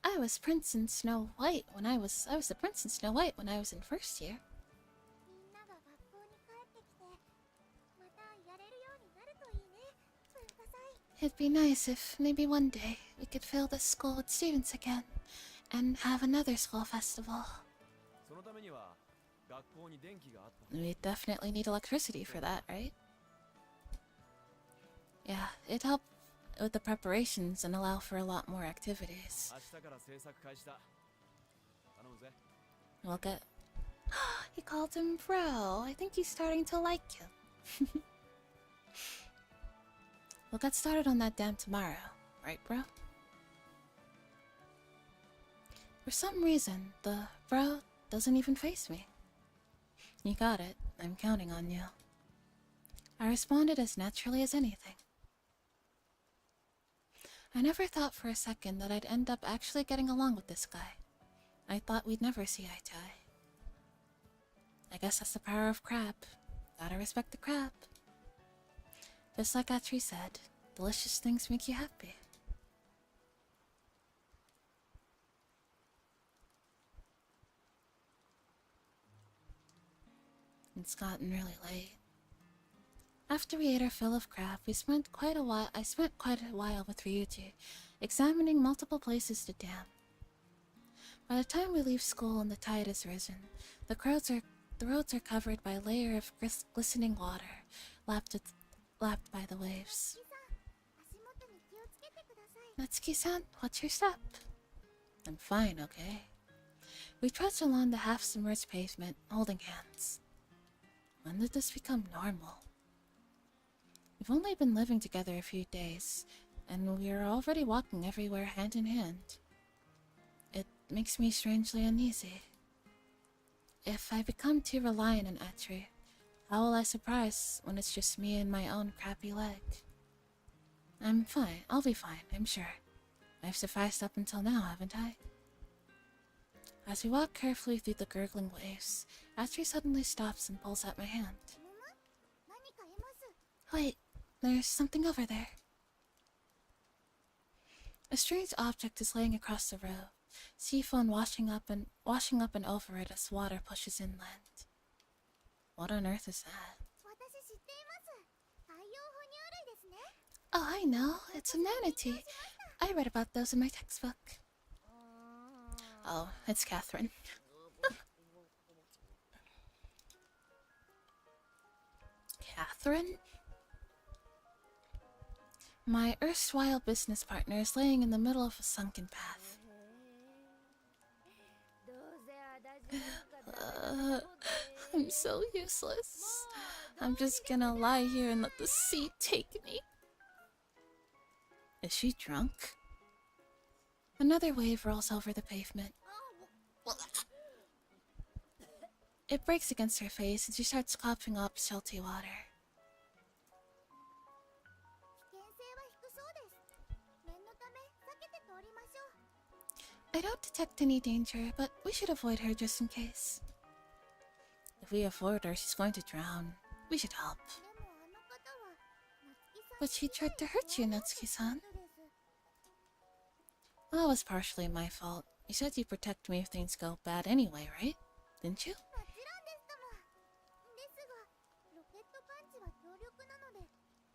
I was Prince in Snow White when I was the Prince in Snow White when I was in first year. みんなが学校に帰ってきてまたやれるようになるといいね文化祭 It'd be nice if maybe one day we could fill this school with students again and have another school festival. そのためには学校に電気があった。 We definitely need electricity for that, right? Yeah, it'd help with the preparations and allow for a lot more activities. 明日から制作開始だ。頼むぜ。 We'll get... He called him bro. I think he's starting to like him. We'll get started on that dam tomorrow, right, bro? For some reason, the bro doesn't even face me. You got it. I'm counting on you. I responded as naturally as anything. I never thought for a second that I'd end up actually getting along with this guy. I thought we'd never see eye to eye. I guess that's the power of crab. Gotta respect the crab. Just like Atri said, delicious things make you happy. It's gotten really late. After we ate our fill of crab, I spent quite a while with Ryuji, examining multiple places to dam. By the time we leave school and the tide has risen, the roads are covered by a layer of glistening water, lapped by the waves. 足元に気をつけてください Natsuki-san, what's your step? I'm fine, okay? We trudged along the half-submerged pavement, holding hands. When did this become normal? We've only been living together a few days, and we are already walking everywhere hand in hand. It makes me strangely uneasy. If I become too reliant on Atri, how will I surprise when it's just me and my own crappy leg? I'm fine. I'll be fine, I'm sure. I've sufficed up until now, haven't I? As we walk carefully through the gurgling waves, Atri suddenly stops and pulls at my hand. 何かいます Wait, there's something over there. A strange object is laying across the road, sea foam washing up and over it as water pushes inland. What on earth is that? 私知っています海洋哺乳類ですね Oh, I know. It's a manatee. I read about those in my textbook. Oh, it's Catherine. Catherine? My erstwhile business partner is laying in the middle of a sunken path. どうせ私なんか I'm so useless. I'm just gonna lie here and let the sea take me. Is she drunk? Another wave rolls over the pavement. It breaks against her face and she starts coughing up salty water. 危険性は低そうです念のため避けて通りましょう I don't detect any danger, but we should avoid her just in case. If we avoid her, she's going to drown. We should help. でもあの方は夏木さん But she tried to hurt you, Natsuki-san. です That was partially my fault. You said you'd protect me if things go bad anyway, right? Didn't you? もちろんですともですがロケットパンチは強力なので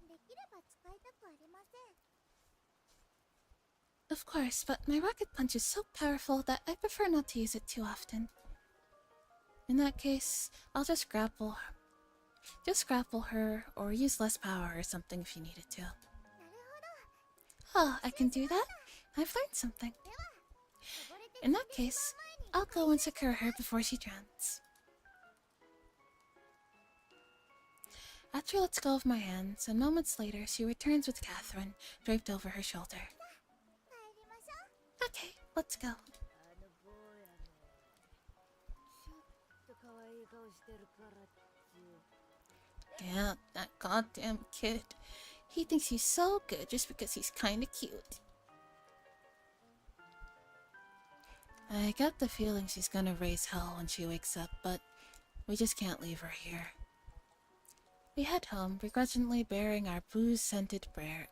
できれば使いたくありません Of course, but my rocket punch is so powerful that I prefer not to use it too often. In that case, I'll just grapple her, or use less power or something if you needed to. なる Oh, I can do that? I've learned something. ほど溺れて In that case, I'll go and secure her before she drowns. Atri lets go of my hands, and moments later she returns with Catherine, draped over her shoulder. 帰りましょう Okay, let's go. あの坊やねちょっと可愛い顔してるからっちゅう Yeah, that goddamn kid. He thinks he's so good just because he's kinda cute. I get the feeling she's gonna raise hell when she wakes up, but we just can't leave her here. We head home, begrudgingly bearing our booze-scented burden.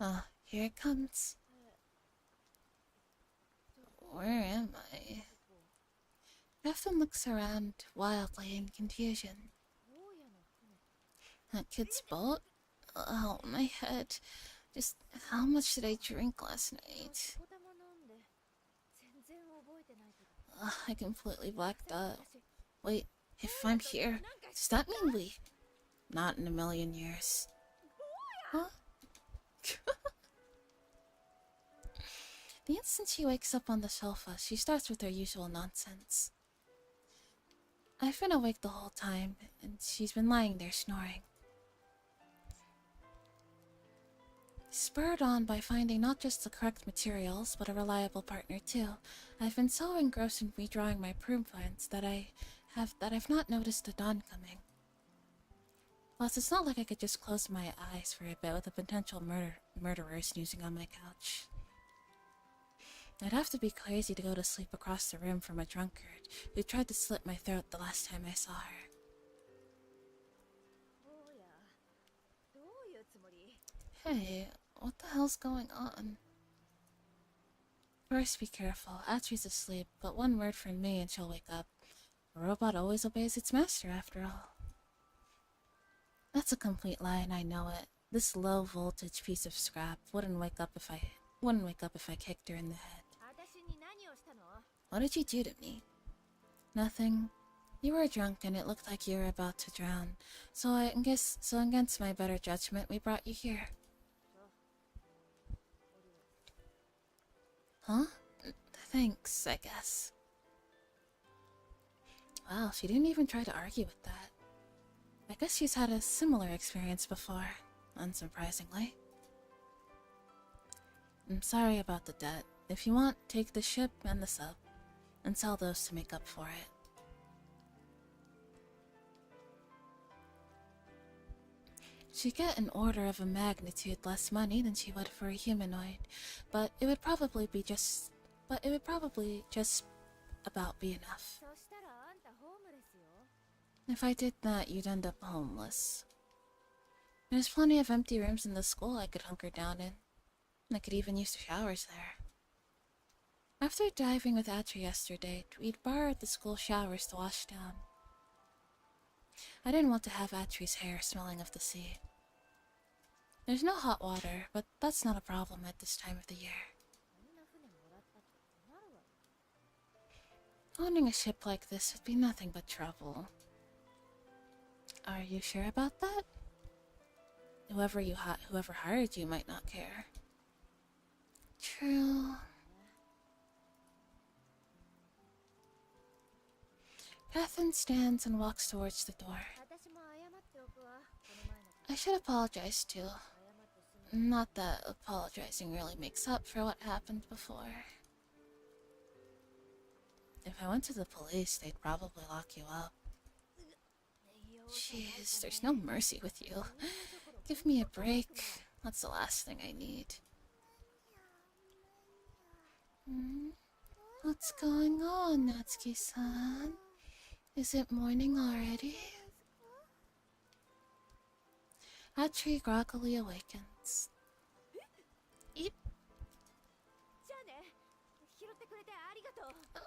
Ah, here it comes. Where am I? Catherine looks around wildly in confusion. That kid's boat? Oh, my head. Just how much did I drink last night? I completely blacked out. Wait, if I'm here, does that mean we... Not in a million years. Huh? The instant she wakes up on the sofa, she starts with her usual nonsense. I've been awake the whole time, and she's been lying there snoring. Spurred on by finding not just the correct materials, but a reliable partner too, I've been so engrossed in redrawing my prune plants that I've not noticed the dawn coming. Plus, it's not like I could just close my eyes for a bit with a potential murderer snoozing on my couch. I'd have to be crazy to go to sleep across the room from a drunkard who tried to slit my throat the last time I saw her. Hey, what the hell's going on? First, be careful. Atri's asleep, but one word from me and she'll wake up. A robot always obeys its master, after all. That's a complete lie, and I know it. This low-voltage piece of scrap wouldn't wake up if I kicked her in the head. What did you do to me? Nothing. You were drunk, and it looked like you were about to drown. So against my better judgment, we brought you here. Huh? Thanks, I guess. Wow, she didn't even try to argue with that. I guess she's had a similar experience before, unsurprisingly. I'm sorry about the debt. If you want, take the ship and the sub, and sell those to make up for it. She'd get an order of a magnitude less money than she would for a humanoid, but it would probably just about be enough. If I did that, you'd end up homeless. There's plenty of empty rooms in the school I could hunker down in. I could even use the showers there. After diving with Atri yesterday, we'd borrowed the school showers to wash down. I didn't want to have Atri's hair smelling of the sea. There's no hot water, but that's not a problem at this time of the year. Owning a ship like this would be nothing but trouble. Are you sure about that? Whoever hired you might not care. True. Catherine stands and walks towards the door. I should apologize too. Not that apologizing really makes up for what happened before. If I went to the police, they'd probably lock you up. Jeez, there's no mercy with you. Give me a break. That's the last thing I need. What's going on, Natsuki-san? Is it morning already? Atri groggily awakens. Eep.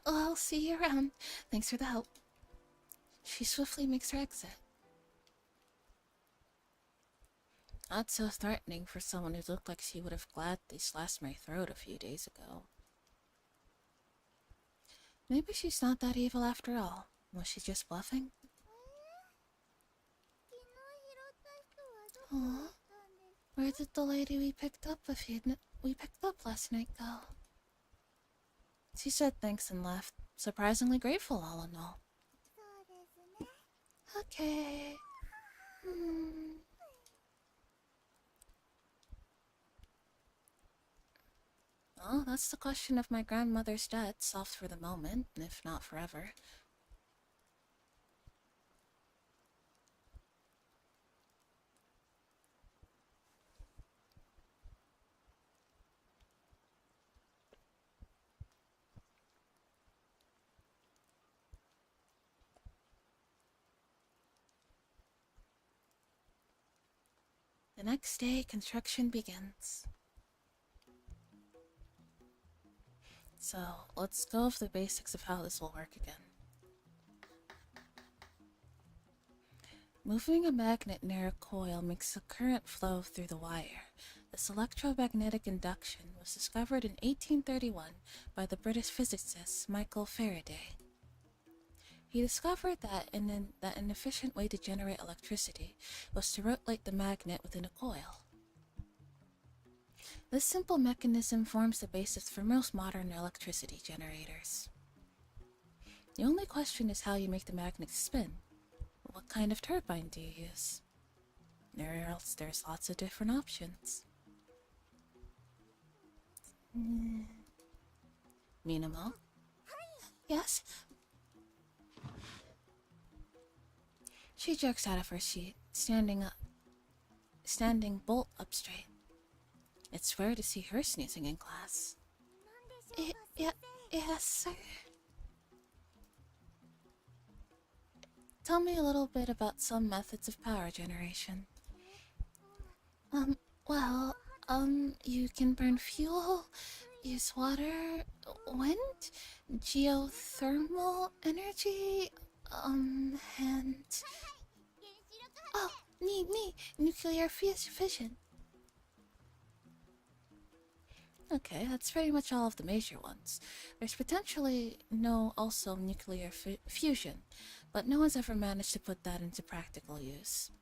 Oh, I'll see you around. Thanks for the help. She swiftly makes her exit. Not so threatening for someone who looked like she would have gladly slashed my throat a few days ago. Maybe she's not that evil after all. Was she just bluffing? Aww. Where did the lady we picked up last night go? She said thanks and left. Surprisingly grateful, all in all. Okay. Well, that's the question of my grandmother's death, solved for the moment, if not forever. The next day, construction begins. So let's go over the basics of how this will work again. Moving a magnet near a coil makes a current flow through the wire. This electromagnetic induction was discovered in 1831 by the British physicist Michael Faraday. He discovered that an efficient way to generate electricity was to rotate the magnet within a coil. This simple mechanism forms the basis for most modern electricity generators. The only question is how you make the magnet spin. What kind of turbine do you use? There's lots of different options. Minamo? Yes? She jerks out of her seat, standing bolt up straight. It's rare to see her sneezing in class. Yes, sir. Tell me a little bit about some methods of power generation. You can burn fuel, use water, wind, geothermal energy, and... Oh, nuclear fission. Okay, that's pretty much all of the major ones. There's potentially also nuclear fusion, but no one's ever managed to put that into practical use.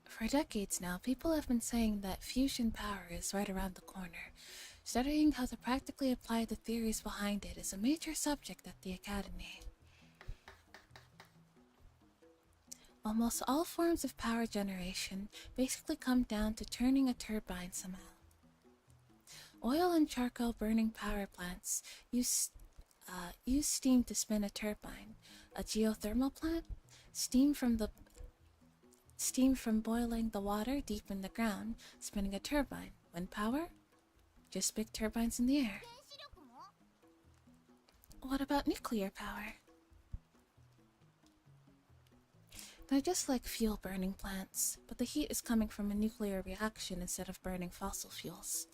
For decades now, people have been saying that fusion power is right around the corner. Studying how to practically apply the theories behind it is a major subject at the Academy. Almost all forms of power generation basically come down to turning a turbine somehow. Oil and charcoal burning power plants use steam to spin a turbine. A geothermal plant, steam from boiling the water deep in the ground, spinning a turbine. Wind power, just big turbines in the air. What about nuclear power? They're just like fuel burning plants, but the heat is coming from a nuclear reaction instead of burning fossil fuels.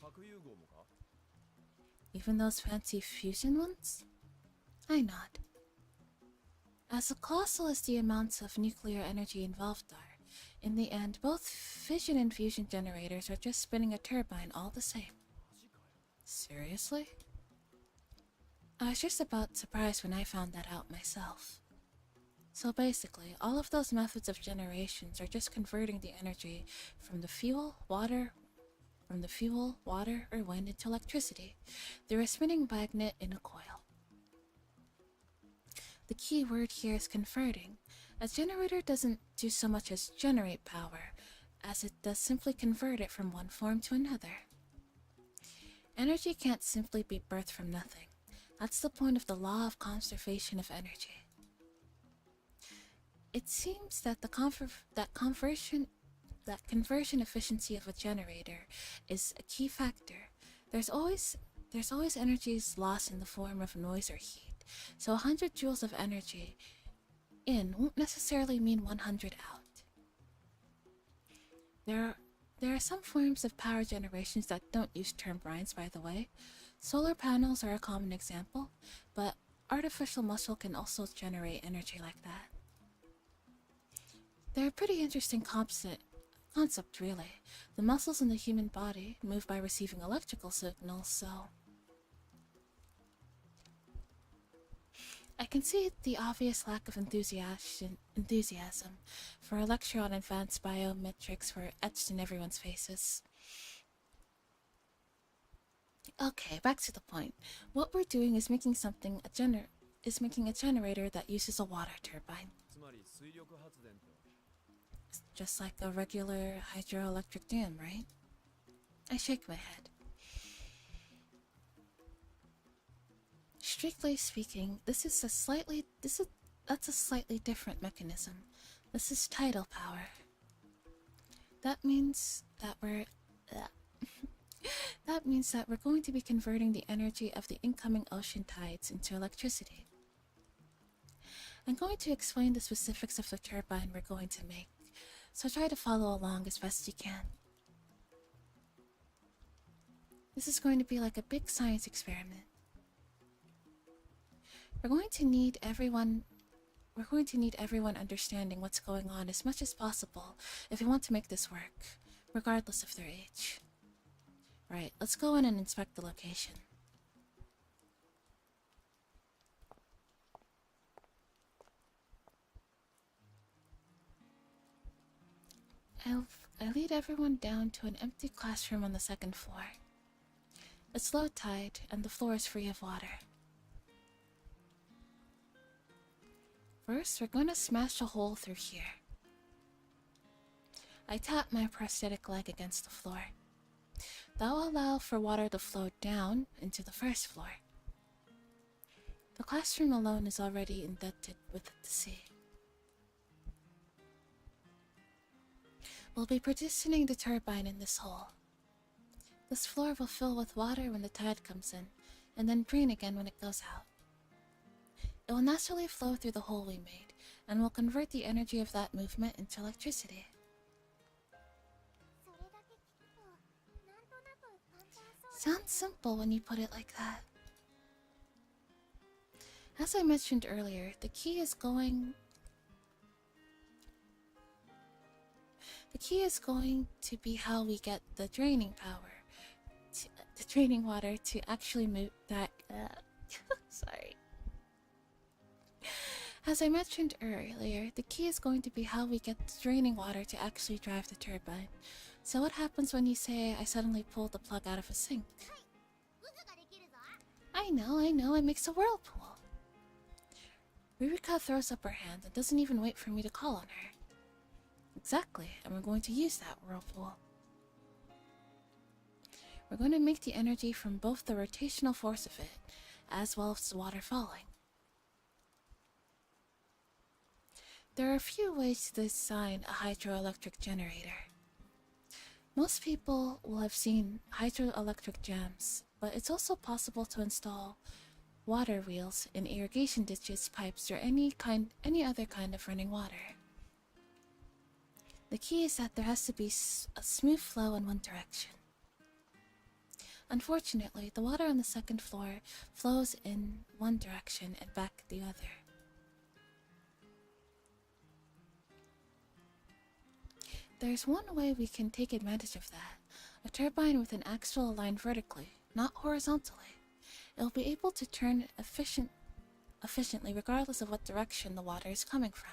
Even those fancy fusion ones? I nod. As colossal as the amounts of nuclear energy involved are, in the end, both fission and fusion generators are just spinning a turbine all the same. Seriously? I was just about surprised when I found that out myself. So basically, all of those methods of generations are just converting the energy from the fuel, water, or wind into electricity through a spinning magnet in a coil. The key word here is converting. A generator doesn't do so much as generate power, as it does simply convert it from one form to another. Energy can't simply be birthed from nothing. That's the point of the law of conservation of energy. It seems that conversion efficiency of a generator is a key factor. There's always energies lost in the form of noise or heat. So 100 joules of energy in won't necessarily mean 100 out. There are some forms of power generations that don't use turbines, by the way. Solar panels are a common example, but artificial muscle can also generate energy like that. They're a pretty interesting concept, really. The muscles in the human body move by receiving electrical signals, so... I can see the obvious lack of enthusiasm for a lecture on advanced biometrics were etched in everyone's faces. Okay, back to the point. What we're doing is making a generator that uses a water turbine. Just like a regular hydroelectric dam, right? I shake my head. Strictly speaking, that's a slightly different mechanism. This is tidal power. That means that we're going to be converting the energy of the incoming ocean tides into electricity. I'm going to explain the specifics of the turbine we're going to make, so try to follow along as best you can. This is going to be like a big science experiment. We're going to need everyone understanding what's going on as much as possible if we want to make this work, regardless of their age. Right, let's go in and inspect the location. I lead everyone down to an empty classroom on the second floor. It's low tide and the floor is free of water. First, we're going to smash a hole through here. I tap my prosthetic leg against the floor. That will allow for water to flow down into the first floor. The classroom alone is already indented with the sea. We'll be positioning the turbine in this hole. This floor will fill with water when the tide comes in, and then drain again when it goes out. It will naturally flow through the hole we made, and will convert the energy of that movement into electricity. Sounds simple when you put it like that. As I mentioned earlier, the key is going to be how we get the draining water to actually move that. Sorry. As I mentioned earlier, the key is going to be how we get the draining water to actually drive the turbine. So what happens when you say I suddenly pulled the plug out of a sink? I know, it makes a whirlpool. Ririka throws up her hand and doesn't even wait for me to call on her. Exactly, and we're going to use that whirlpool. We're going to make the energy from both the rotational force of it, as well as the water falling. There are a few ways to design a hydroelectric generator. Most people will have seen hydroelectric jams, but it's also possible to install water wheels in irrigation ditches, pipes, or any other kind of running water. The key is that there has to be a smooth flow in one direction. Unfortunately, the water on the second floor flows in one direction and back the other. There's one way we can take advantage of that. A turbine with an axle aligned vertically, not horizontally. It'll be able to turn efficiently regardless of what direction the water is coming from.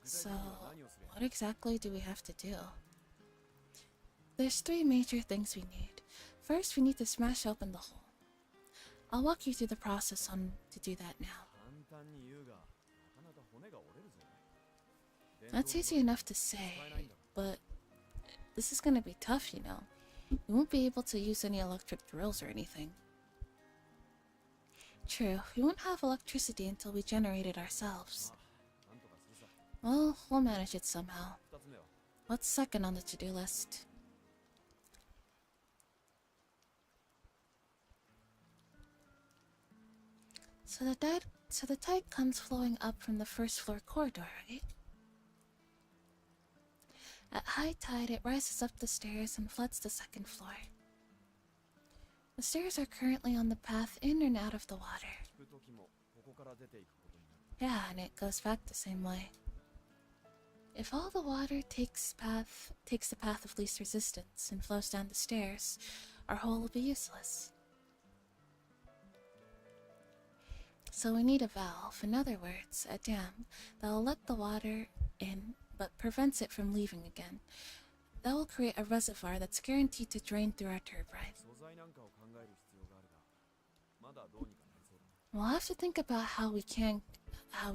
So, what exactly do we have to do? There's three major things we need. First, we need to smash open the hole. I'll walk you through the process on to do that now. That's easy enough to say, but this is gonna be tough, you know. We won't be able to use any electric drills or anything. True, we won't have electricity until we generate it ourselves. Well, we'll manage it somehow. What's second on the to-do list? So the tide comes flowing up from the first floor corridor, right? At high tide, it rises up the stairs and floods the second floor. The stairs are currently on the path in and out of the water. Yeah, and it goes back the same way. If all the water takes the path of least resistance and flows down the stairs, our hole will be useless. So we need a valve, in other words, a dam, that will let the water in but prevents it from leaving again. That will create a reservoir that's guaranteed to drain through our turbine. We'll have to think about how we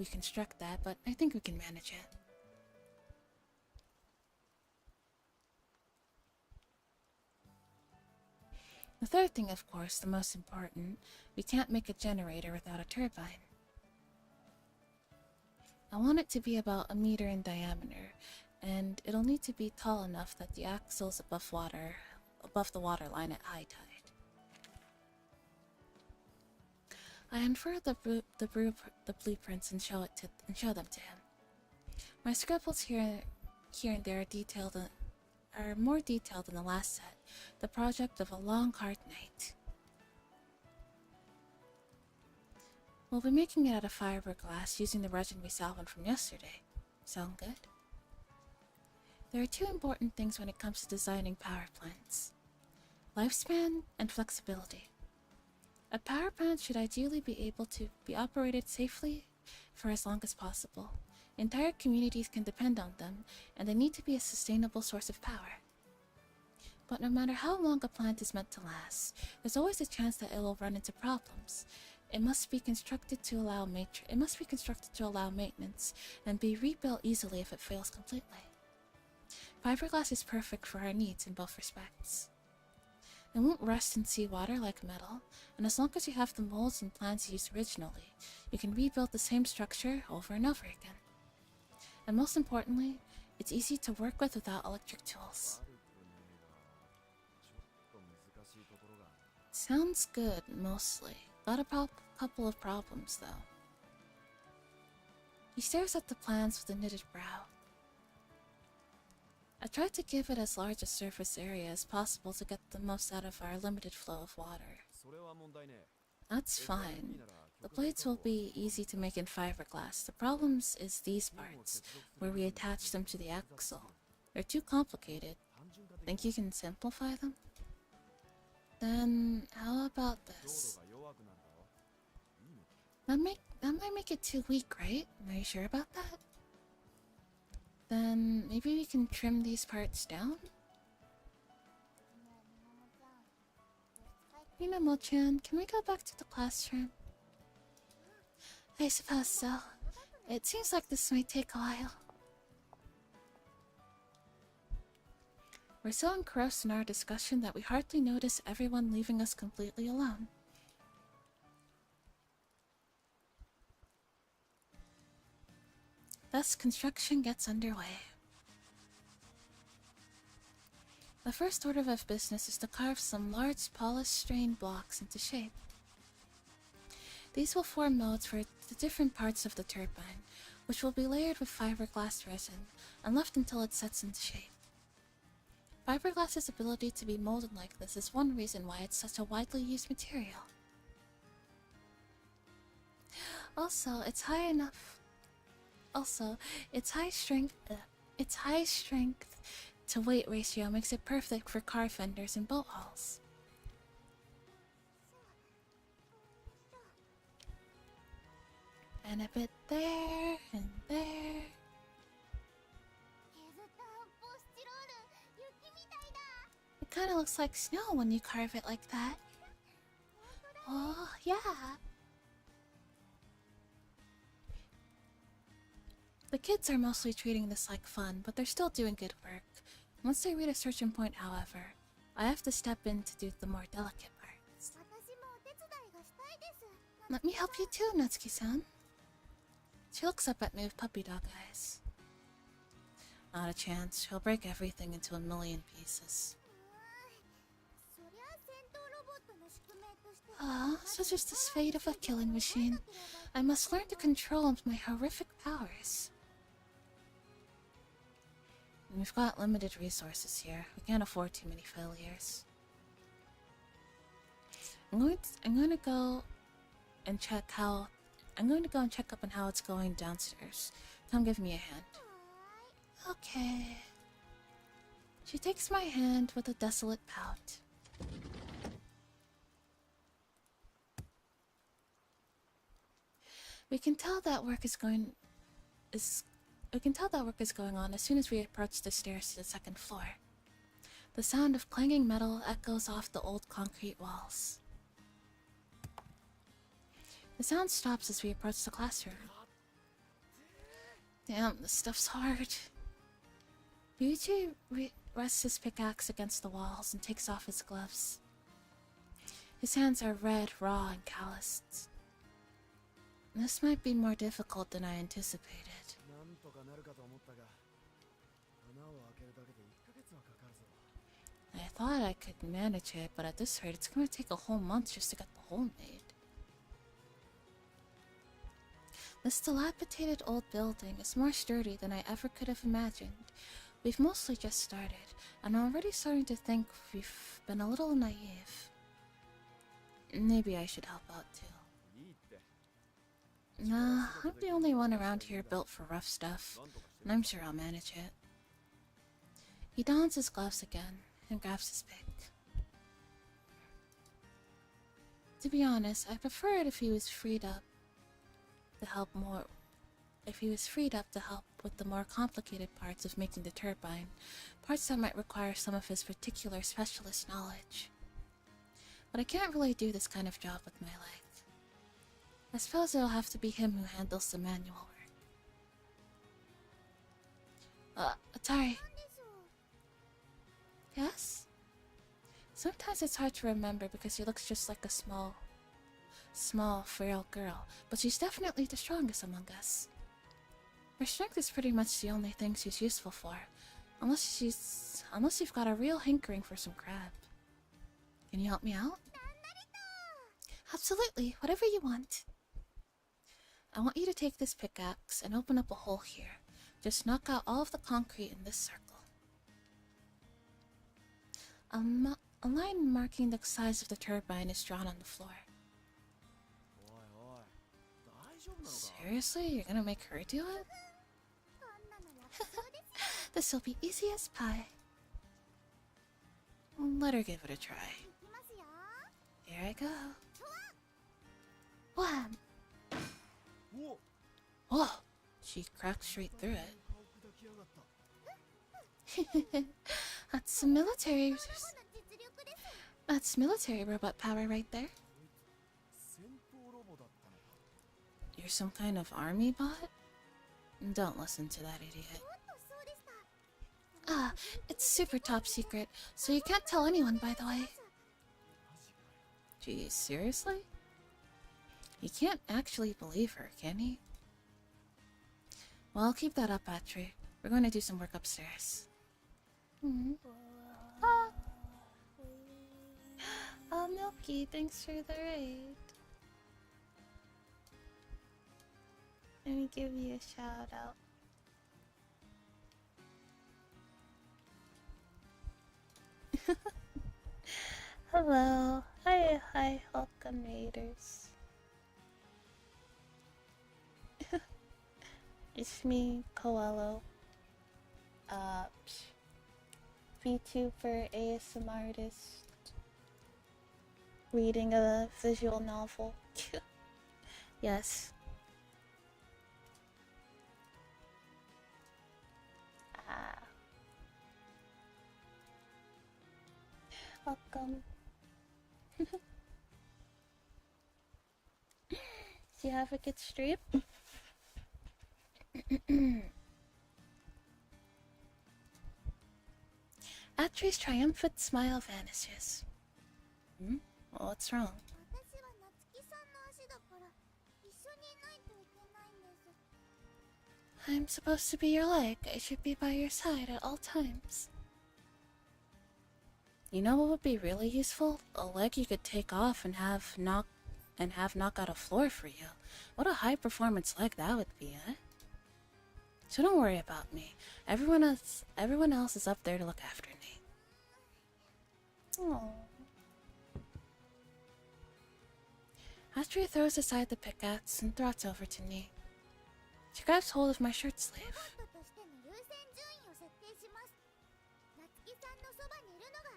construct that, but I think we can manage it. The third thing, of course, the most important, we can't make a generator without a turbine. I want it to be about 1 meter in diameter, and it'll need to be tall enough that the axle's above the water line at high tide. I unfurl the blueprints and show them to him. My scribbles here and there are detailed are more detailed than the last set, the project of a long hard night. We'll be making it out of fiberglass using the resin we salvaged from yesterday. Sound good? There are two important things when it comes to designing power plants: lifespan and flexibility. A power plant should ideally be able to be operated safely for as long as possible. Entire communities can depend on them, and they need to be a sustainable source of power. But no matter how long a plant is meant to last, there's always a chance that it will run into problems. It must be constructed to allow maintenance and be rebuilt easily if it fails completely. Fiberglass is perfect for our needs in both respects. It won't rust in seawater like metal, and as long as you have the molds and plans used originally, you can rebuild the same structure over and over again. And most importantly, it's easy to work with without electric tools. Sounds good, mostly. Got a couple of problems, though. He stares at the plans with a knitted brow. I tried to give it as large a surface area as possible to get the most out of our limited flow of water. That's fine. The blades will be easy to make in fiberglass. The problem is these parts, where we attach them to the axle. They're too complicated. Think you can simplify them? Then, how about this? That might make it too weak, right? Are you sure about that? Then maybe we can trim these parts down? Minamo-chan, can we go back to the classroom? I suppose so. It seems like this might take a while. We're so engrossed in our discussion that we hardly notice everyone leaving us completely alone. Thus, construction gets underway. The first order of business is to carve some large polished strain blocks into shape. These will form molds for the different parts of the turbine, which will be layered with fiberglass resin and left until it sets into shape. Fiberglass's ability to be molded like this is one reason why it's such a widely used material. Also, its high strength to weight ratio makes it perfect for car fenders and boat hulls. And a bit there and there. It kinda looks like snow when you carve it like that. Oh, yeah. The kids are mostly treating this like fun, but they're still doing good work. Once they reach a certain point, however, I have to step in to do the more delicate parts. Let me help you too, Natsuki-san. She looks up at me with puppy dog eyes. Not a chance. She'll break everything into a million pieces. Ah, such is this fate of a killing machine. I must learn to control my horrific powers. We've got limited resources here. We can't afford too many failures. I'm going to go and check up on how it's going downstairs. Come give me a hand. Okay. She takes my hand with a desolate pout. We can tell that work is going on as soon as we approach the stairs to the second floor. The sound of clanging metal echoes off the old concrete walls. The sound stops as we approach the classroom. Damn, this stuff's hard. Ryuji rests his pickaxe against the walls and takes off his gloves. His hands are red, raw, and calloused. This might be more difficult than I anticipated. I thought I could manage it, but at this rate, it's going to take a whole month just to get the hole made. This dilapidated old building is more sturdy than I ever could have imagined. We've mostly just started, and I'm already starting to think we've been a little naive. Maybe I should help out too. いいって。 Nah, I'm the only one around here built for rough stuff, and I'm sure I'll manage it. He dons his gloves again and grabs his pick. To be honest, I prefer it if he was freed up to help more. If he was freed up to help with the more complicated parts of making the turbine, parts that might require some of his particular specialist knowledge. But I can't really do this kind of job with my leg. I suppose it'll have to be him who handles the manual work. Atari. Yes? Sometimes it's hard to remember because she looks just like a small, frail girl, but she's definitely the strongest among us. Her strength is pretty much the only thing she's useful for, unless you've got a real hankering for some crab. Can you help me out? Absolutely, whatever you want. I want you to take this pickaxe and open up a hole here. Just knock out all of the concrete in this circle. A line marking the size of the turbine is drawn on the floor. おいおい、大丈夫なのか? Seriously? You're gonna make her do it? This'll be easy as pie. Let her give it a try. Here I go. Wham! お、 Whoa! She cracked straight through it. 顔砕きやがった。 That's military robot power right there. 戦闘ロボだったのか。 You're some kind of army bot? Don't listen to that idiot. Ah, it's super top secret, so you can't tell anyone, by the way. マジかよ。 Geez, seriously? You can't actually believe her, can he? Well, keep that up, Atri. We're going to do some work upstairs. Ah. Oh, Milky, thanks for the raid. Let me give you a shout out. Hello. Hi, welcome raiders. It's me, Coelho. VTuber ASM artist. Reading a visual novel. Yes. Welcome. Do you have a good stream? Atri's triumphant smile vanishes. What's wrong? 私は夏希さんの足だから一緒にいないといけないんです。 I'm supposed to be your leg. I should be by your side at all times. You know what would be really useful? A leg you could take off and have knock out a floor for you. What a high performance leg that would be, eh? So don't worry about me. Everyone else is up there to look after me. Aww. Atri throws aside the pickaxe and throws over to me. She grabs hold of my shirt sleeve. ロボットとしての優先順位を設定します。夏希さんのそばにいるのが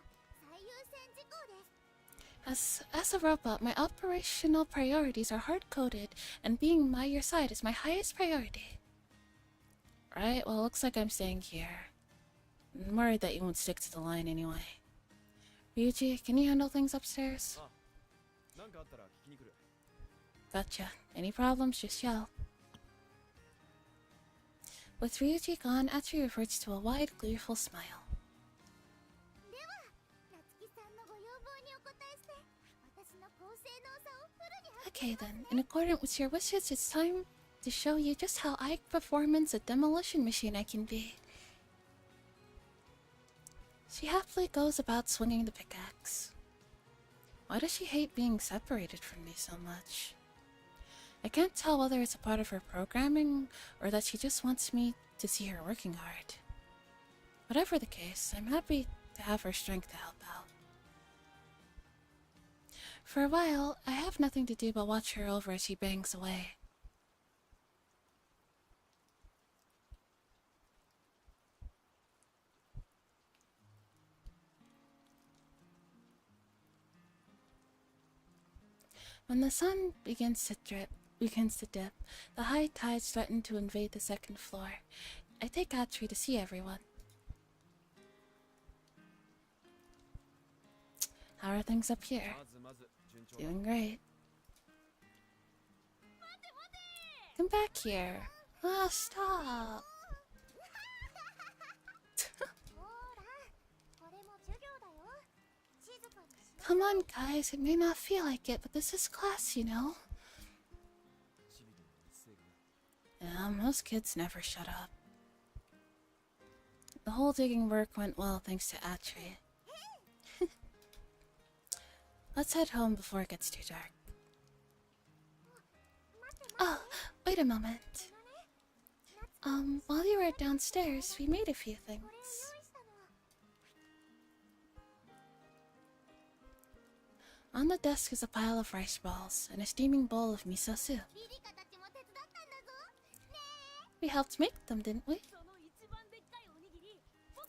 最優先事項です。 As a robot, my operational priorities are hard-coded, and being by your side is my highest priority. Right, well, it looks like I'm staying here. I'm worried that you won't stick to the line anyway. Ryuji, can you handle things upstairs? あ、なんかあったら聞きに来る。 Gotcha. Any problems, just yell. With Ryuji gone, Atri reverts to a wide, gleeful smile. では、夏希さんのご要望にお答えして、私の高性能さをフルに発揮 Okay then, in accordance with your wishes, it's time to show you just how high performance a demolition machine I can be. She happily goes about swinging the pickaxe. Why does she hate being separated from me so much? I can't tell whether it's a part of her programming or that she just wants me to see her working hard. Whatever the case, I'm happy to have her strength to help out. For a while, I have nothing to do but watch her over as she bangs away. When the sun begins to dip, the high tides threaten to invade the second floor. I take Atri to see everyone. How are things up here? Doing great. Come back here. Ah, stop. Come on, guys. It may not feel like it, but this is class, you know? Yeah, most kids never shut up. The whole digging work went well thanks to Atri. Let's head home before it gets too dark. Oh, wait a moment. While you were downstairs, we made a few things. On the desk is a pile of rice balls and a steaming bowl of miso soup. We helped make them, didn't we?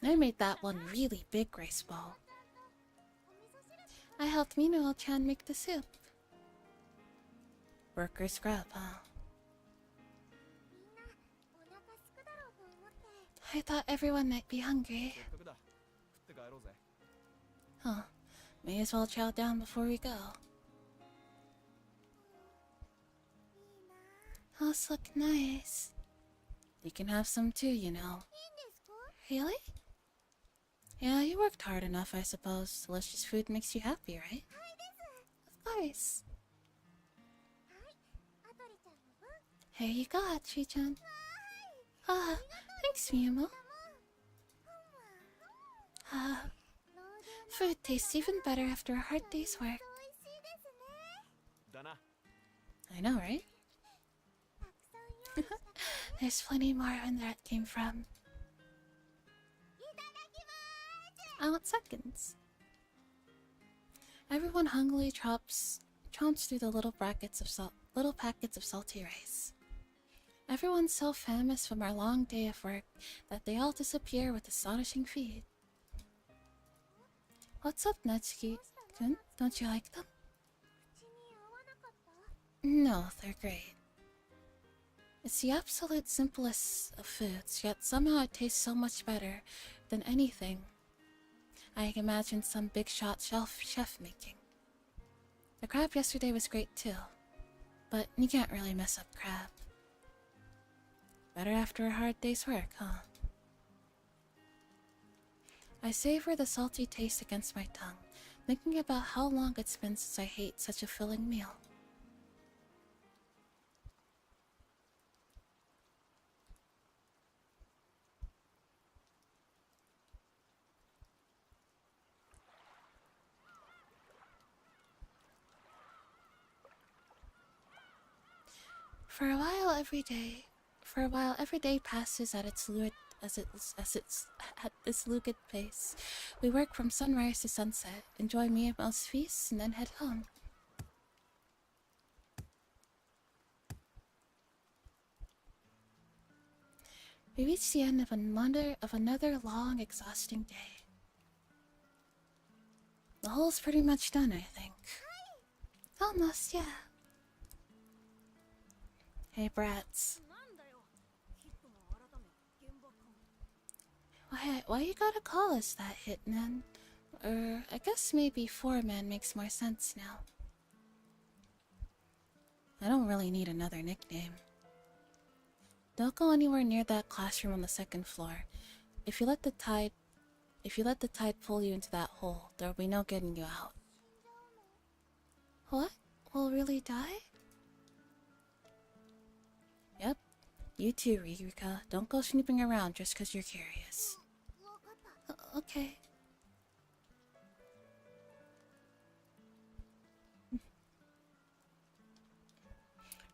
I made that one really big rice ball. I helped Minuo-chan make the soup. Workers' grub, huh? I thought everyone might be hungry. Huh. May as well chow down before we go. Those look nice. You can have some too, you know. Really? Yeah, you worked hard enough, I suppose. Delicious food makes you happy, right? Of course. Here you go, Atri-chan. Ah, thanks, Miyamo. Ah, food tastes even better after a hard day's work. I know, right? There's plenty more where that came from. I want seconds. Everyone hungrily chomps through the little packets of salty rice. Everyone's so famous from our long day of work that they all disappear with astonishing feed. What's up, Natsuki-kun? Don't you like them? No, they're great. It's the absolute simplest of foods, yet somehow it tastes so much better than anything I can imagine some big shot chef making. The crab yesterday was great too, but you can't really mess up crab. Better after a hard day's work, huh? I savor the salty taste against my tongue, thinking about how long it's been since I ate such a filling meal. For a while, every day passes at its lucid pace. We work from sunrise to sunset, enjoy Miyamo's feasts, and then head home. We reach the end of another long, exhausting day. The hole's pretty much done, I think. Almost, yeah. Hey, brats. Why you gotta call us that, Hitman? Or, I guess maybe Foreman makes more sense now. I don't really need another nickname. Don't go anywhere near that classroom on the second floor. If you let the tide pull you into that hole, there'll be no getting you out. What? We'll really die? Yep. You too, Ririka. Don't go snooping around just because you're curious. Okay.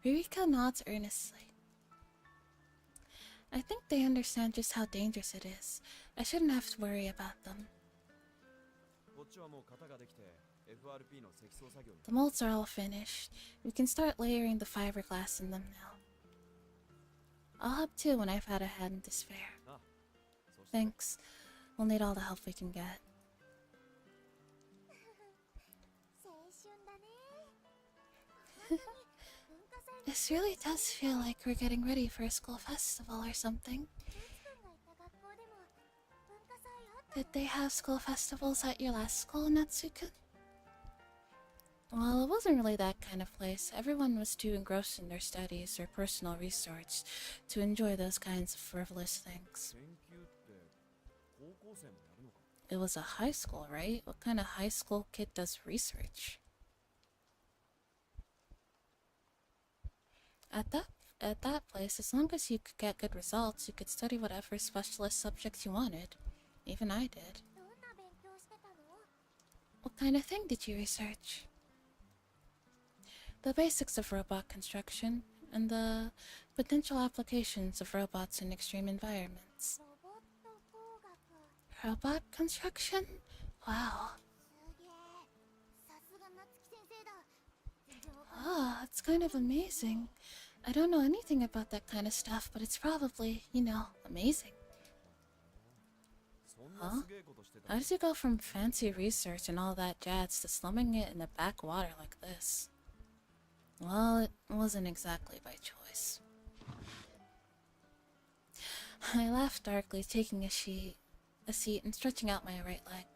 Ririka nods earnestly. I think they understand just how dangerous it is. I shouldn't have to worry about them. こっちはもう型ができて FRP の積層作業に。 The molds are all finished. We can start layering the fiberglass in them now. I'll help too when I've had a hand this fair. あ、そして Thanks. We'll need all the help we can get. 青春だね。 This really does feel like we're getting ready for a school festival or something. ルツくんがいた学校でも文化祭あった Did they have school festivals at your last school, Natsuku? Well, it wasn't really that kind of place. Everyone was too engrossed in their studies or personal research to enjoy those kinds of frivolous things. 研究って高校生もやるのか。 It was a high school, right? What kind of high school kid does research? At that place, as long as you could get good results, you could study whatever specialist subjects you wanted. Even I did. どんな勉強してたの？ What kind of thing did you research? The basics of robot construction and the potential applications of robots in extreme environments. ロボット工学。 Robot construction? Wow. すげえ。さすが夏希先生だ。全然わかんない。 Ah, it's kind of amazing. I don't know anything about that kind of stuff, but it's probably, amazing. そんなすげえことしてた How の。 did you go from fancy research and all that jazz to slumming it in the backwater like this? Well, it wasn't exactly by choice. I laughed darkly, taking a seat and stretching out my right leg.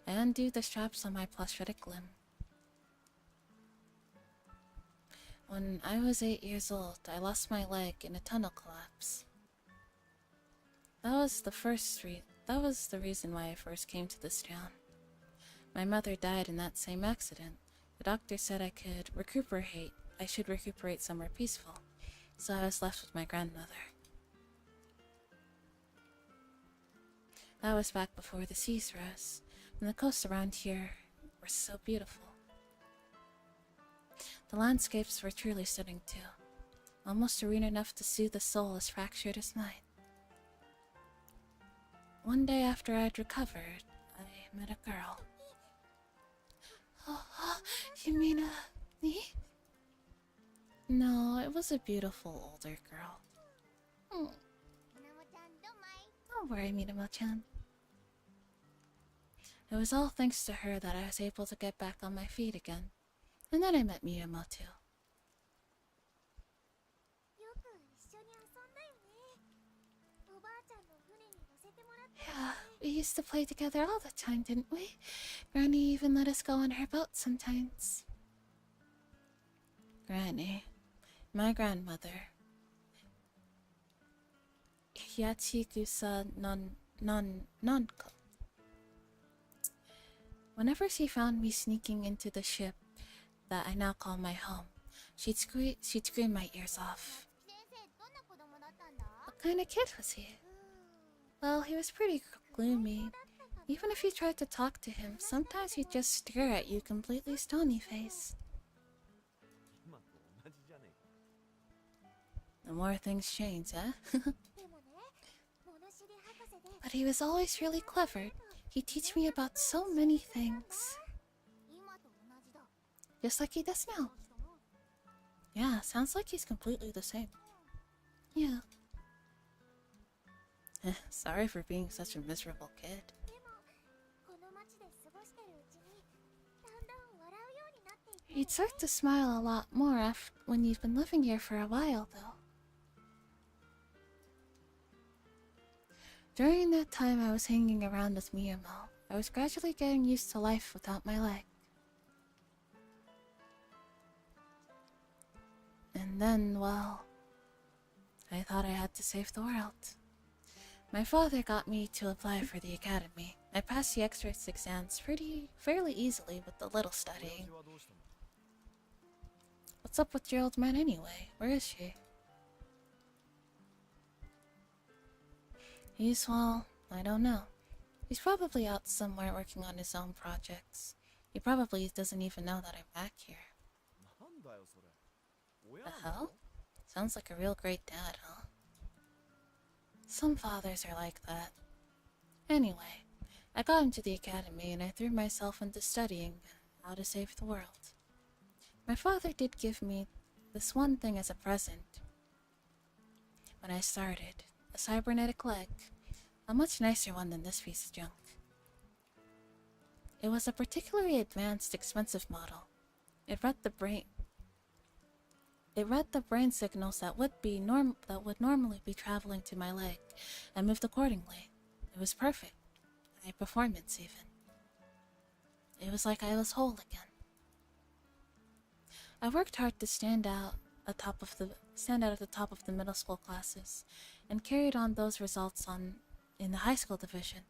I undid the straps on my prosthetic limb. When I was 8 years old, I lost my leg in a tunnel collapse. That was the reason why I first came to this town. My mother died in that same accident. The doctor said I should recuperate somewhere peaceful, so I was left with my grandmother. That was back before the seas rose, and the coasts around here were so beautiful. The landscapes were truly stunning too, almost serene enough to soothe a soul as fractured as mine. One day after I'd recovered, I met a girl. Oh, you mean me? No, it was a beautiful older girl. みなもちゃんどんまい。 Don't worry, Minamo-chan. It was all thanks to her that I was able to get back on my feet again. And then I met Miyamo too. よく一緒に遊んだよね。おばあちゃんの船に乗せてもらったよ Yeah, ね。 we used to play together all the time, didn't we? Granny even let us go on her boat sometimes. Granny, my grandmother. Yachigusa nonko. Whenever she found me sneaking into the ship that I now call my home, she'd scream my ears off. 先生どんな子供だったんだ？ What kind of kid was he? Well, he was pretty gloomy. Even if you tried to talk to him, sometimes he'd just stare at you completely stony face. 今と同じじゃねえか。 The more things change, eh? でもね、物知り博士で But he was always really clever. He'd teach me about so many things. 今と同じだ。 Just like he does now. 同じだな。 Yeah, sounds like he's completely the same. Yeah. Sorry for being such a miserable kid. でもこの街で過ごしてるうちにだんだん笑うようになっていて。 You'd start to smile a lot more when you've been living here for a while, though. During that time I was hanging around with Miyamo, I was gradually getting used to life without my leg. And then, well, I thought I had to save the world. My father got me to apply for the academy. I passed the extracts exams fairly easily with a little 親 studying. 父はどうしたの？ What's up with your old man anyway? Where is she? Well, I don't know. He's probably out somewhere working on his own projects. He probably doesn't even know that I'm back here. なんだよそれ。親 The なんだろ hell? Sounds like a real great dad, huh? Some fathers are like that. Anyway, I got into the academy and I threw myself into studying how to save the world. My father did give me this one thing as a present. When I started, a cybernetic leg, a much nicer one than this piece of junk. It was a particularly advanced, expensive model. It read the brain signals that would normally be traveling to my leg, and moved accordingly. It was perfect. High performance, even. It was like I was whole again. I worked hard to stand out at the top of the middle school classes, and carried on those results in the high school division.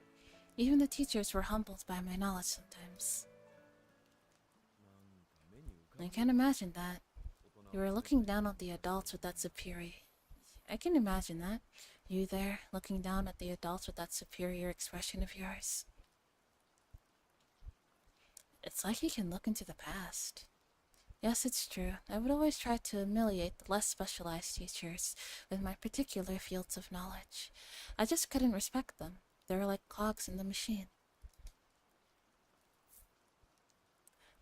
Even the teachers were humbled by my knowledge sometimes. I can't imagine that. You were looking down on the adults with that superior... I can imagine that. You there, looking down at the adults with that superior expression of yours. It's like you can look into the past. Yes, it's true. I would always try to humiliate the less specialized teachers with my particular fields of knowledge. I just couldn't respect them. They were like cogs in the machine.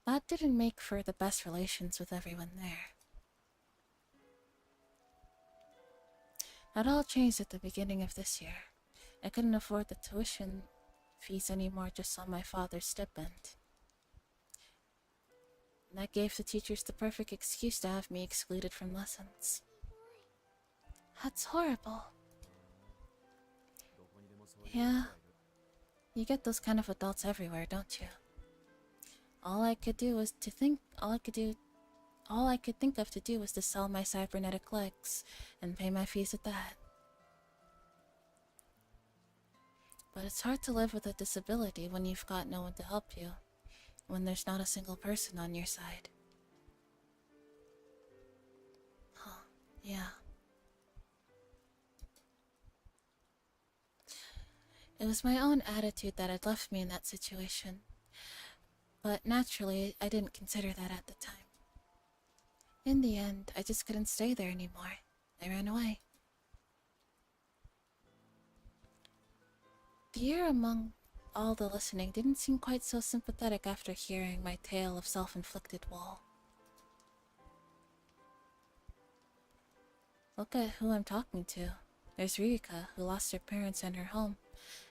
That didn't make for the best relations with everyone there. That all changed at the beginning of this year. I couldn't afford the tuition fees anymore just on my father's stipend. And that gave the teachers the perfect excuse to have me excluded from lessons. That's horrible. Yeah, you get those kind of adults everywhere, don't you? All I could think of to do was to sell my cybernetic legs and pay my fees at that. But it's hard to live with a disability when you've got no one to help you, when there's not a single person on your side. Huh, yeah. It was my own attitude that had left me in that situation. But naturally, I didn't consider that at the time. In the end, I just couldn't stay there anymore. I ran away. The ear among all the listening didn't seem quite so sympathetic after hearing my tale of self-inflicted woe. Look at who I'm talking to. There's Rika, who lost her parents and her home,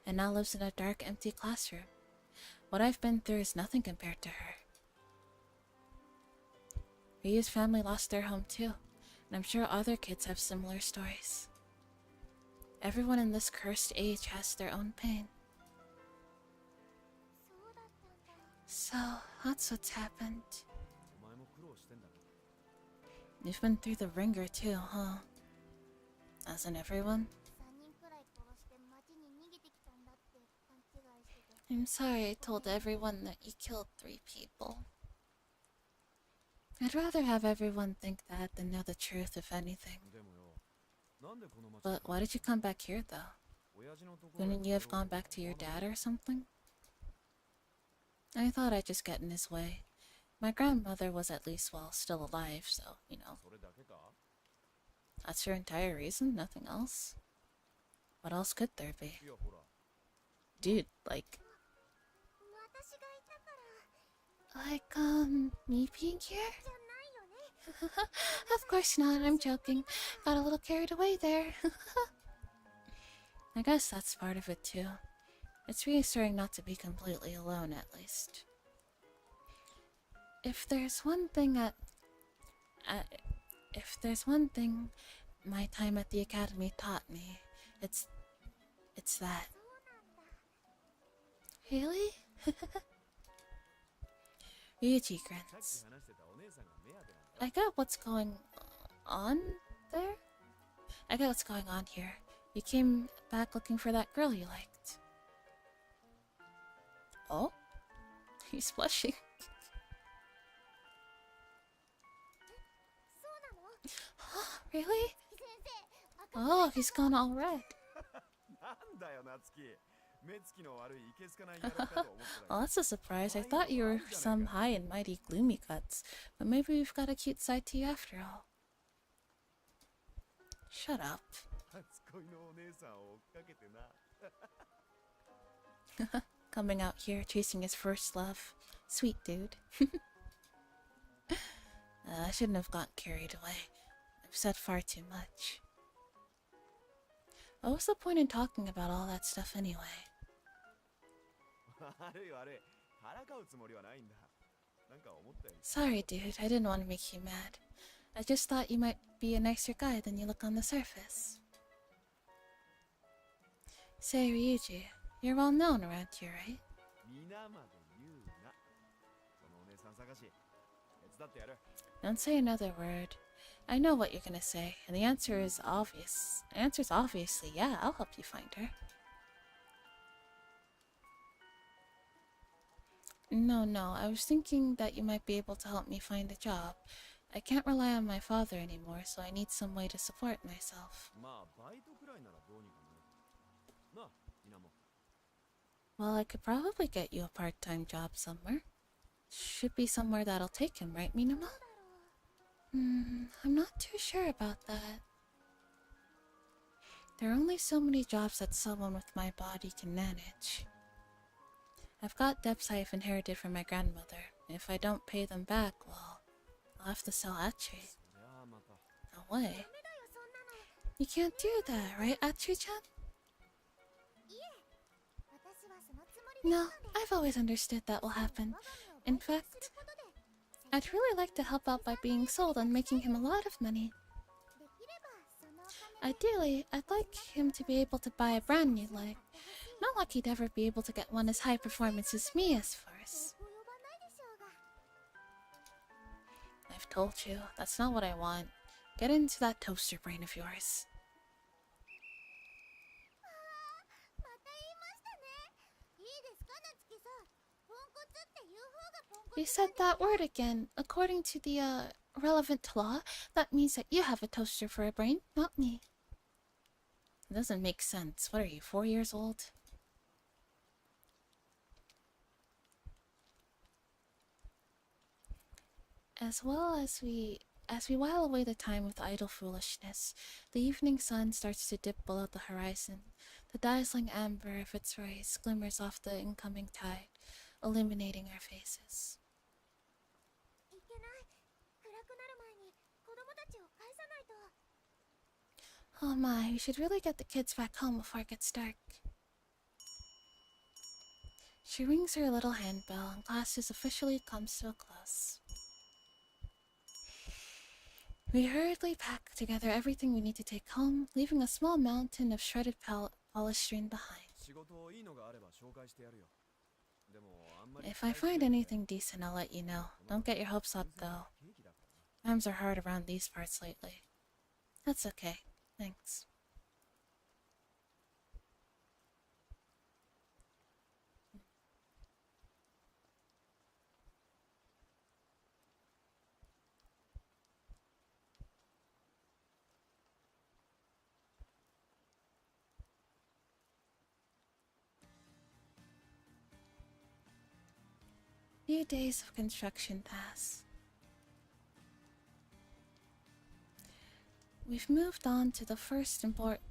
and now lives in a dark, empty classroom. What I've been through is nothing compared to her. Ryu's family lost their home too, and I'm sure other kids have similar stories. Everyone in this cursed age has their own pain. So, that's what's happened. You've been through the ringer too, huh? Hasn't everyone? I'm sorry I told everyone that you killed 3 people. I'd rather have everyone think that than know the truth, if anything. But why did you come back here, though? Couldn't you have gone back to your dad or something? I thought I'd just get in his way. My grandmother was at least, well, still alive, so, you know. That's your entire reason? Nothing else? What else could there be? Dude, like, me being here? Of course not, I'm joking. Got a little carried away there. I guess that's part of it too. It's reassuring not to be completely alone, at least. If there's one thing my time at the academy taught me, it's that. Really? Ryuji grins. I get what's going on there? I get what's going on here. You came back looking for that girl you liked. Oh? He's blushing. Really? Oh, he's gone all red. Well, that's a surprise. I thought you were some high and mighty gloomy guts, but maybe we've got a cute side to you after all. Shut up. 初恋のお姉さんを追っかけてな。Coming out here chasing his first love. Sweet dude. I shouldn't have gotten carried away. I've said far too much. What was the point in talking about all that stuff anyway? 悪い悪い。腹かうつもりはないんだ。なんか思ったより。Sorry, dude. I didn't want to make you mad. I just thought you might be a nicer guy than you look on the surface. Say, Ryuji, you're well known around here, right? 皆まで言うな。そのお姉さん探し。手伝ってやる。Don't say another word. I know what you're gonna say, and the answer is obvious. The answer's obviously, yeah, I'll help you find her. No, I was thinking that you might be able to help me find a job. I can't rely on my father anymore, so I need some way to support myself. まあ、バイトくらいならどうにかなる。なあ、みなも。Well, I could probably get you a part-time job somewhere. Should be somewhere that'll take him, right, Minamo? I'm not too sure about that. There are only so many jobs that someone with my body can manage. I've got debts I've inherited from my grandmother. If I don't pay them back, well, I'll have to sell Atri. そりゃあまた。 No way. You can't do that, right, Atri-chan? いえ、私はそのつもりで No, I've always understood that will happen. In fact, I'd really like to help out by being sold and making him a lot of money. できればそのお金 Ideally, I'd like him to be able to buy a brand new leg. Not like he'd ever be able to get one as high performance as me as first. 及ばないでしょうが。 I've told you, that's not what I want. Get into that toaster brain of yours. また言いましたね。いいですか、夏希さん。ポンコツって言う方がポンコツ。 You said that word again. According to the, relevant law, that means that you have a toaster for a brain, not me. It doesn't make sense. What are you, 4 years old? As we while away the time with idle foolishness, the evening sun starts to dip below the horizon. The dazzling amber of its rays glimmers off the incoming tide, illuminating our faces. いけない。暗くなる前に子供たちを返さないと。 Oh my, we should really get the kids back home before it gets dark. She rings her little handbell and classes officially comes to a close. We hurriedly pack together everything we need to take home, leaving a small mountain of shredded polystyrene behind. 仕事いいのがあれば紹介してやるよ。でもあんまり If I find anything decent, I'll let you know. Don't get your hopes up, though. ケーキだからな。 Times are hard around these parts lately. That's okay. Thanks. Few days of construction pass. We've moved on to the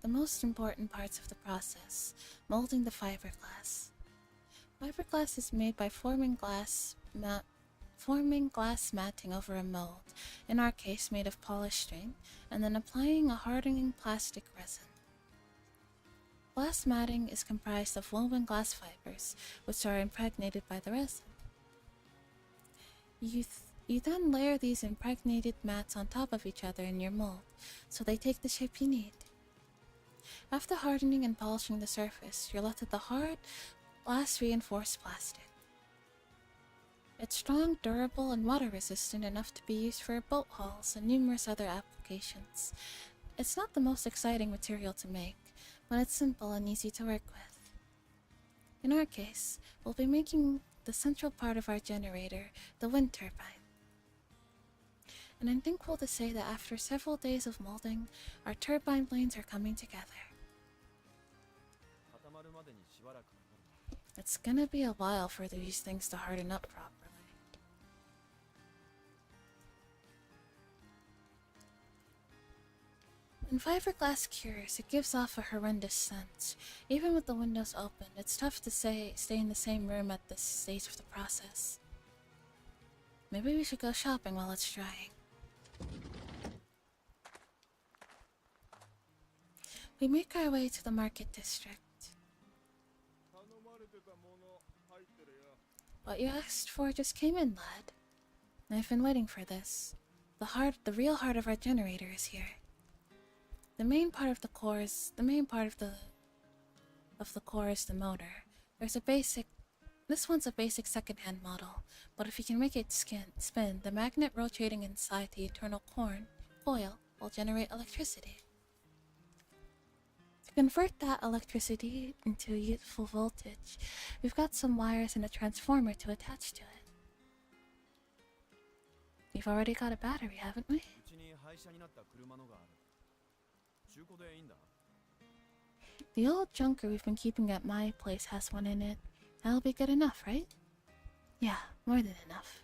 most important parts of the process, molding the fiberglass. Fiberglass is made by forming glass matting over a mold, in our case made of polystyrene, and then applying a hardening plastic resin. Glass matting is comprised of woven glass fibers, which are impregnated by the resin. You then layer these impregnated mats on top of each other in your mold, so they take the shape you need. After hardening and polishing the surface, you're left with a hard, glass-reinforced plastic. It's strong, durable, and water-resistant enough to be used for boat hulls and numerous other applications. It's not the most exciting material to make, but it's simple and easy to work with. In our case, we'll be making the central part of our generator, the wind turbine. And I'm thankful to say that after several days of molding, our turbine blades are coming together. 固まるまでにしばらくかかるな。 It's gonna be a while for these things to harden up properly. When fiberglass cures, it gives off a horrendous scent. Even with the windows open, it's tough to stay in the same room at this stage of the process. Maybe we should go shopping while it's drying. We make our way to the market district. What you asked for just came in, lad. I've been waiting for this. The real heart of our generator is here. The main part of the core is the motor. This one's a basic second-hand model, but if you can make it spin, the magnet rotating inside the eternal coil will generate electricity. To convert that electricity into useful voltage, we've got some wires and a transformer to attach to it. We've already got a battery, haven't we? The old junker we've been keeping at my place has one in it. That'll be good enough, right? Yeah, more than enough.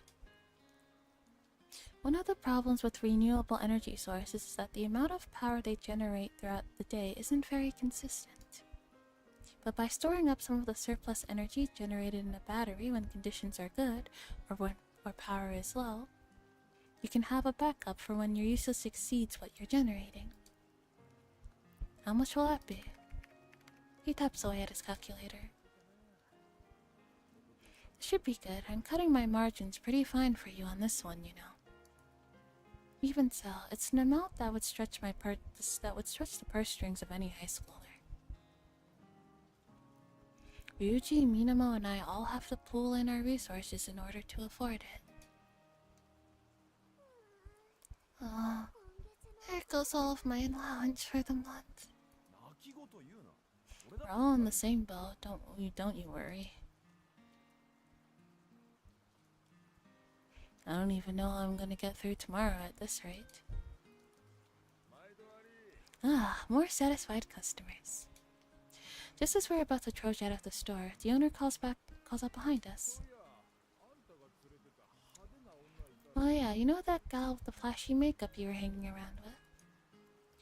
One of the problems with renewable energy sources is that the amount of power they generate throughout the day isn't very consistent. But by storing up some of the surplus energy generated in a battery when conditions are good, or power is low, you can have a backup for when your usage exceeds what you're generating. How much will that be? He taps away at his calculator. It should be good. I'm cutting my margins pretty fine for you on this one, you know. Even so, it's an amount that would stretch the purse strings of any high schooler. Ryuji, Minamo, and I all have to pool in our resources in order to afford it. Oh, there goes all of my allowance for the month. We're all in the same boat, don't you worry. I don't even know how I'm gonna get through tomorrow at this rate. Ah, more satisfied customers. Just as we're about to trudge out of the store, the owner calls up behind us. Oh yeah, you know that gal with the flashy makeup you were hanging around with?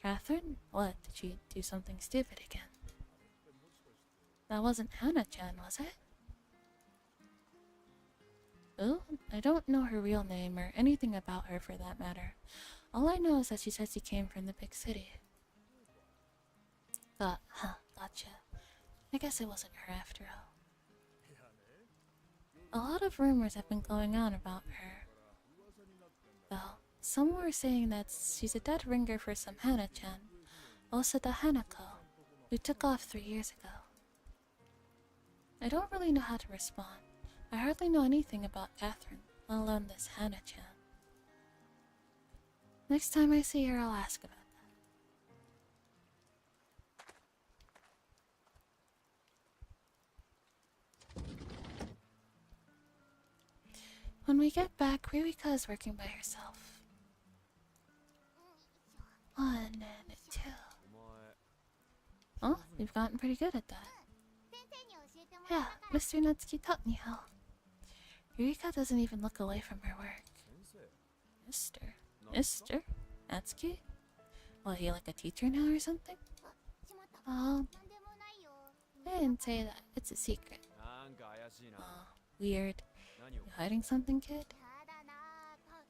Catherine? What, did she do something stupid again? That wasn't Hannah-chan, was it? Oh, I don't know her real name or anything about her for that matter. All I know is that she says she came from the big city. Gotcha. I guess it wasn't her after all. A lot of rumors have been going on about her. Well, some were saying that she's a dead ringer for some Hana-chan, Osada Hanako, who took off 3 years ago. I don't really know how to respond. I hardly know anything about Catherine, let alone this Hana-chan. Next time I see her, I'll ask about that. When we get back, Ririka is working by herself. 1 and 2. Oh, you've gotten pretty good at that. Yeah, Mr. Natsuki taught me how. Ririka doesn't even look away from her work. Mr. Natsuki? What, he like a teacher now or something? I didn't say that. It's a secret. Oh, weird. You hiding something, kid?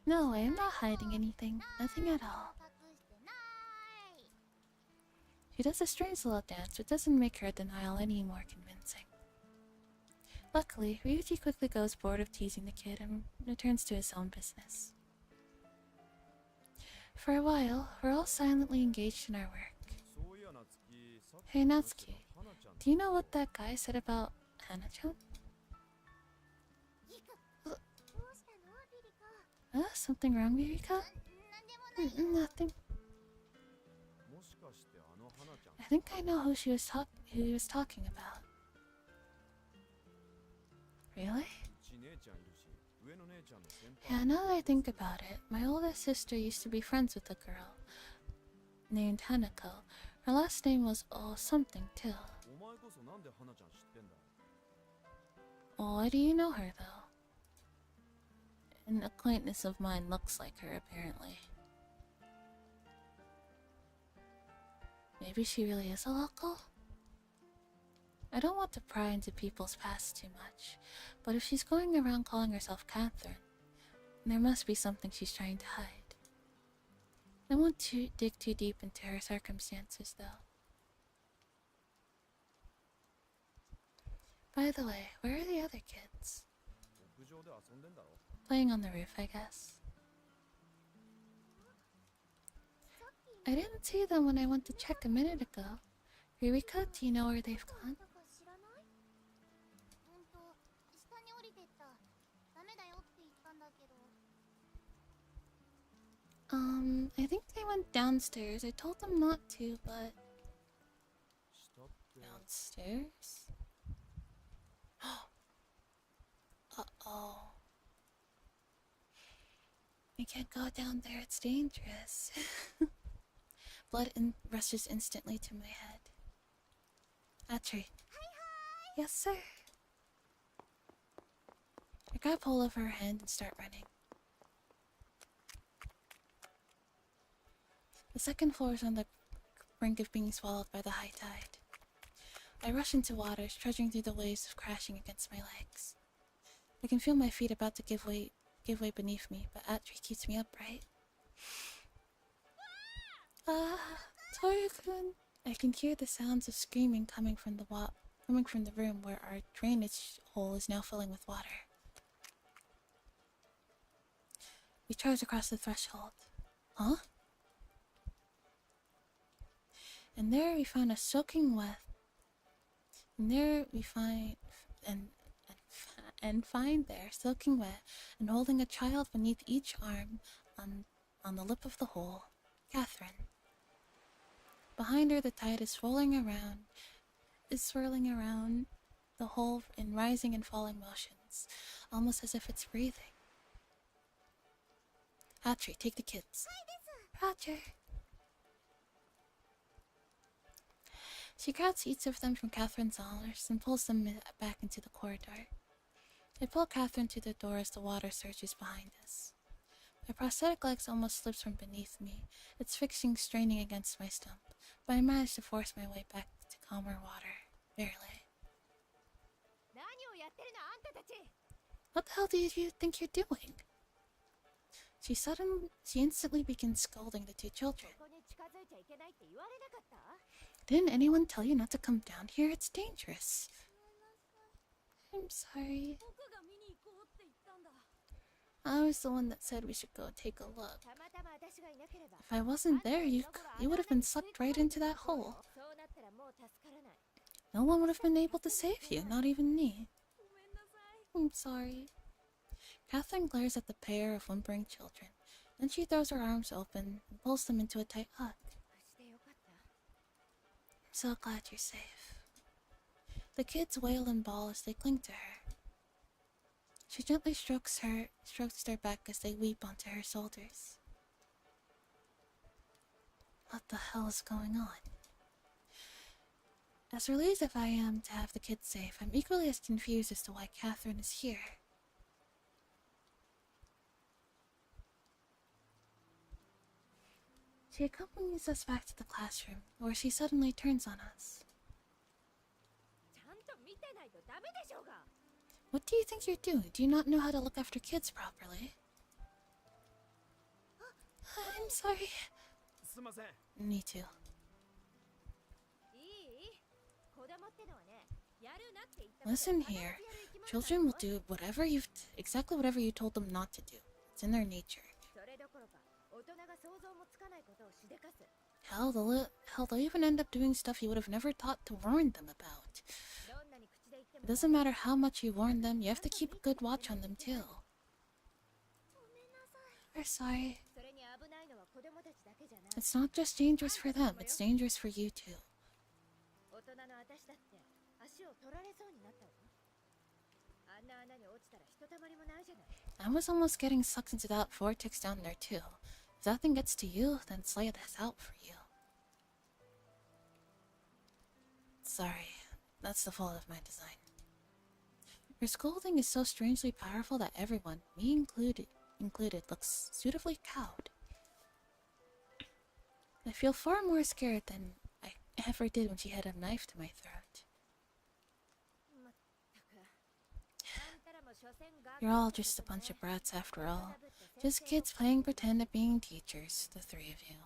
No, I am not hiding anything. Nothing at all. She does a strange little dance, which doesn't make her denial any more convincing. Luckily, Ryuji quickly grows bored of teasing the kid and returns to his own business. For a while, we're all silently engaged in our work. Hey Natsuki, do you know what that guy said about Hana-chan? Something wrong, Ririka? Nothing. I think I know who he was talking about. Really? Yeah, now that I think about it, my oldest sister used to be friends with a girl named Hanako. Her last name was something too. Why do you know her though? An acquaintance of mine looks like her, apparently. Maybe she really is a local? I don't want to pry into people's past too much, but if she's going around calling herself Catherine, there must be something she's trying to hide. I won't dig too deep into her circumstances, though. By the way, where are the other kids? 屋上で遊んでんだろ。 Playing on the roof, I guess. I didn't see them when I went to check a minute ago. Ririka, do you know where they've gone? 知らない？下に降りてった。ダメだよって言ったんだけど。I think they went downstairs. I told them not to, but... 下って。 Downstairs? Uh-oh. I can't go down there, it's dangerous. Blood rushes instantly to my head. Atri. Yes, sir. I grab hold of her hand and start running. The second floor is on the brink of being swallowed by the high tide. I rush into water, trudging through the waves of crashing against my legs. I can feel my feet about to give way beneath me, but Atri keeps me upright. Toru-kun! I can hear the sounds of screaming coming from the room where our drainage hole is now filling with water. We charge across the threshold. Huh? And there we find a soaking wet. And there we find there, soaking wet, and holding a child beneath each arm on the lip of the hole, Catherine. Behind her, the tide is swirling around the hole in rising and falling motions, almost as if it's breathing. Atri, take the kids. Roger. She grabs each of them from Catherine's arms and pulls them back into the corridor. I pull Catherine to the door as the water surges behind us. My prosthetic legs almost slips from beneath me, its fixing straining against my stump, but I manage to force my way back to calmer water. Barely. What the hell do you think you're doing? She instantly begins scolding the two children. Didn't anyone tell you not to come down here? It's dangerous. I'm sorry. I was the one that said we should go take a look. If I wasn't there, you would have been sucked right into that hole. No one would have been able to save you, not even me. I'm sorry. Catherine glares at the pair of whimpering children. Then she throws her arms open and pulls them into a tight hug. I'm so glad you're safe. The kids wail and bawl as they cling to her. She gently strokes their back as they weep onto her shoulders. What the hell is going on? As relieved as I am to have the kids safe, I'm equally as confused as to why Catherine is here. She accompanies us back to the classroom, where she suddenly turns on us. What do you think you're doing? Do you not know how to look after kids properly? I'm sorry. Me too. Listen here. Children will do exactly whatever you told them not to do. It's in their nature. Hell, they'll even end up doing stuff you would have never thought to warn them about. It doesn't matter how much you warn them, you have to keep a good watch on them too. We're sorry. It's not just dangerous for them, it's dangerous for you too. I was almost getting sucked into that vortex down there too. If that thing gets to you, then slay this out for you. Sorry, that's the fault of my design. Your scolding is so strangely powerful that everyone, me included, looks suitably cowed. I feel far more scared than I ever did when she had a knife to my throat. You're all just a bunch of brats after all. Just kids playing pretend at being teachers, the three of you.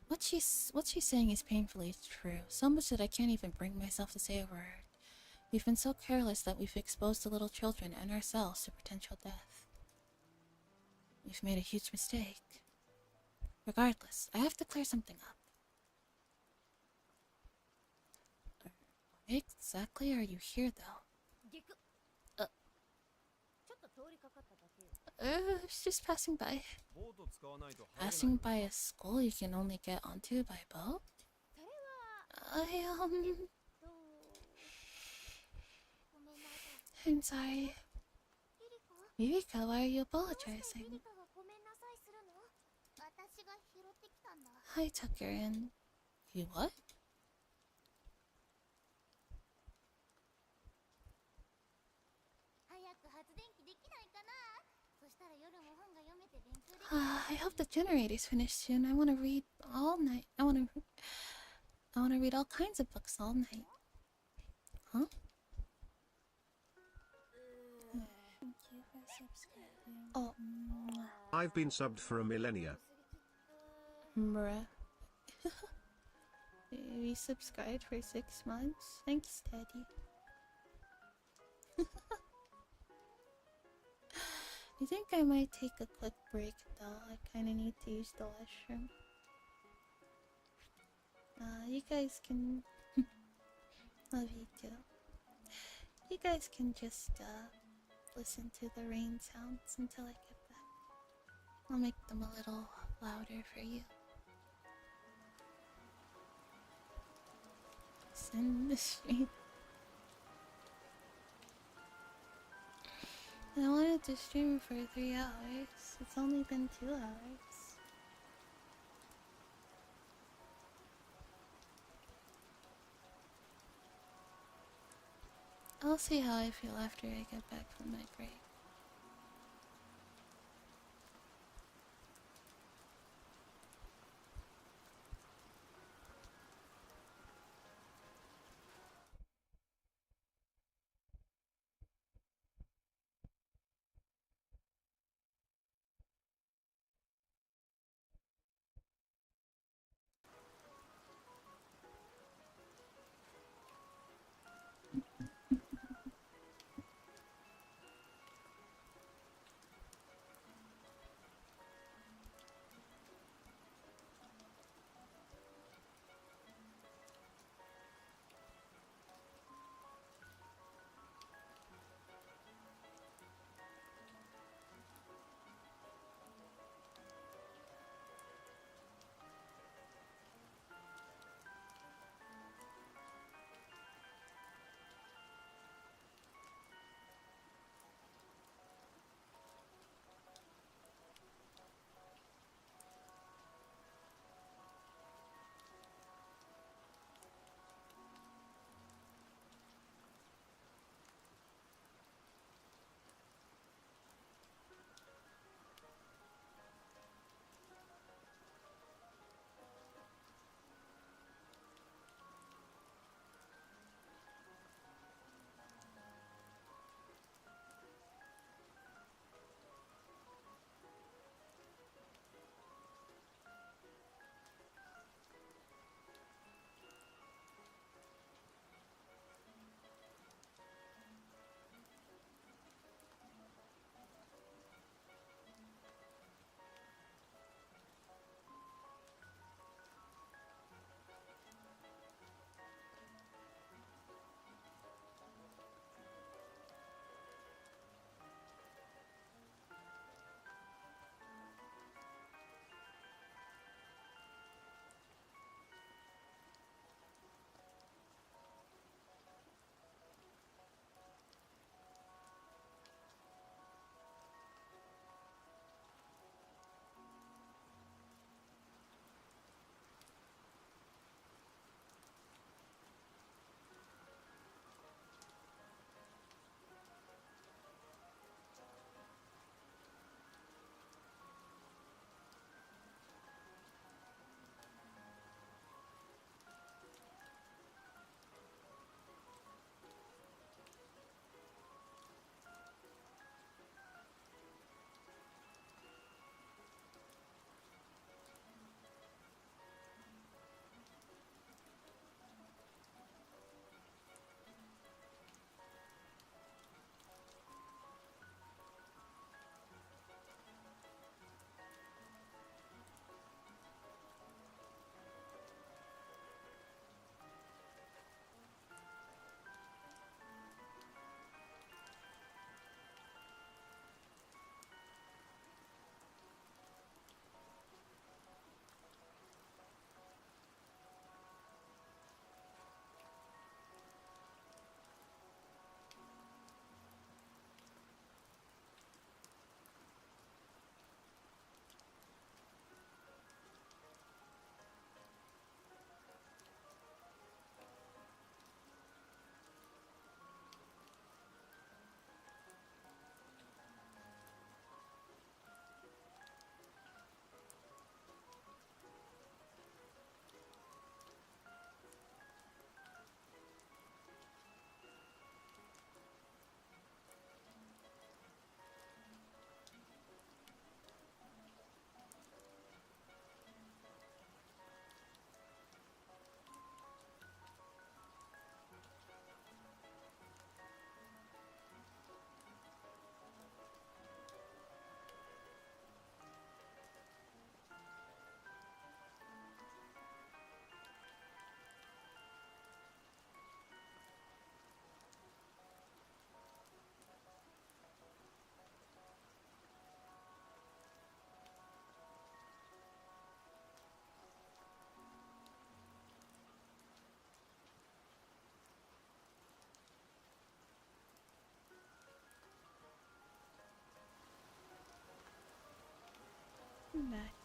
What she's saying is painfully true, so much that I can't even bring myself to say a word. We've been so careless that we've exposed the little children and ourselves to potential death. We've made a huge mistake. Regardless, I have to clear something up. Why exactly are you here, though? It's just passing by. Passing by a school you can only get onto by boat? I'm sorry. Yurika, why are you apologizing? Hi, Tucker, and... You what? I hope the generator's finished soon. I want to read all night. I want to read all kinds of books all night. Huh? Thank you for subscribing. Oh. I've been subbed for a millennia. Bruh. We subscribed for 6 months. Thanks, Daddy. I think I might take a quick break though. I kinda need to use the washroom. You guys can... Love you too. You guys can just listen to the rain sounds until I get back. I'll make them a little louder for you. Send the stream. I wanted to stream for 3 hours. It's only been 2 hours. I'll see how I feel after I get back from my break. Neck.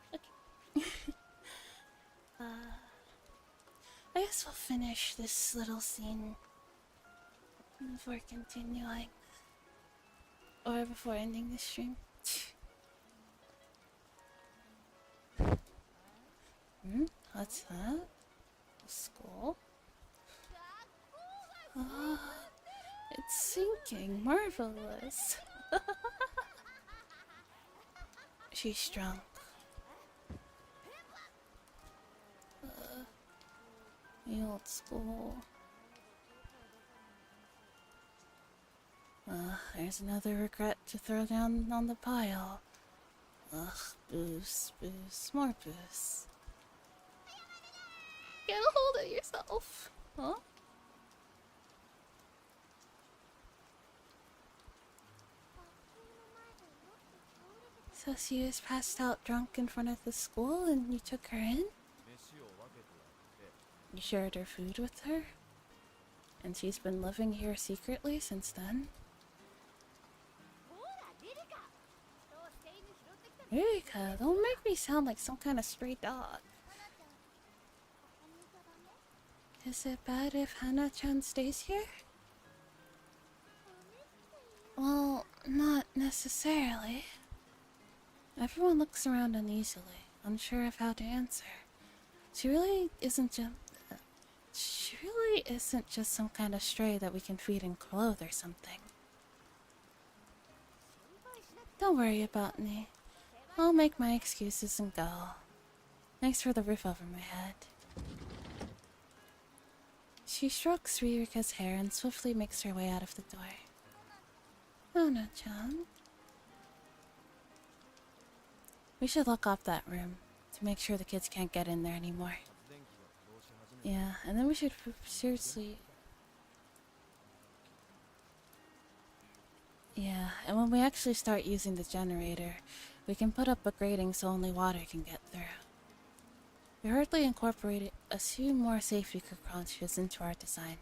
Okay. I guess we'll finish this little scene before continuing. Or before ending the stream. What's that? School? It's sinking. Marvelous. She's drunk. The old school. There's another regret to throw down on the pile. Ugh, booze, booze, more booze. Get a hold of yourself. Huh? So she was passed out drunk in front of the school and you took her in? You shared her food with her? And she's been living here secretly since then? Erika, don't make me sound like some kind of stray dog. Is it bad if Hana-chan stays here? Well, not necessarily. Everyone looks around uneasily, unsure of how to answer. She really isn't just some kind of stray that we can feed and clothe or something. Don't worry about me. I'll make my excuses and go. Thanks for the roof over my head. She strokes Ririka's hair and swiftly makes her way out of the door. Hana-chan. We should lock off that room to make sure the kids can't get in there anymore. Yeah, and then we should seriously... Yeah, and when we actually start using the generator, we can put up a grating so only water can get through. We hurriedly incorporated a few more safety precautions into our design.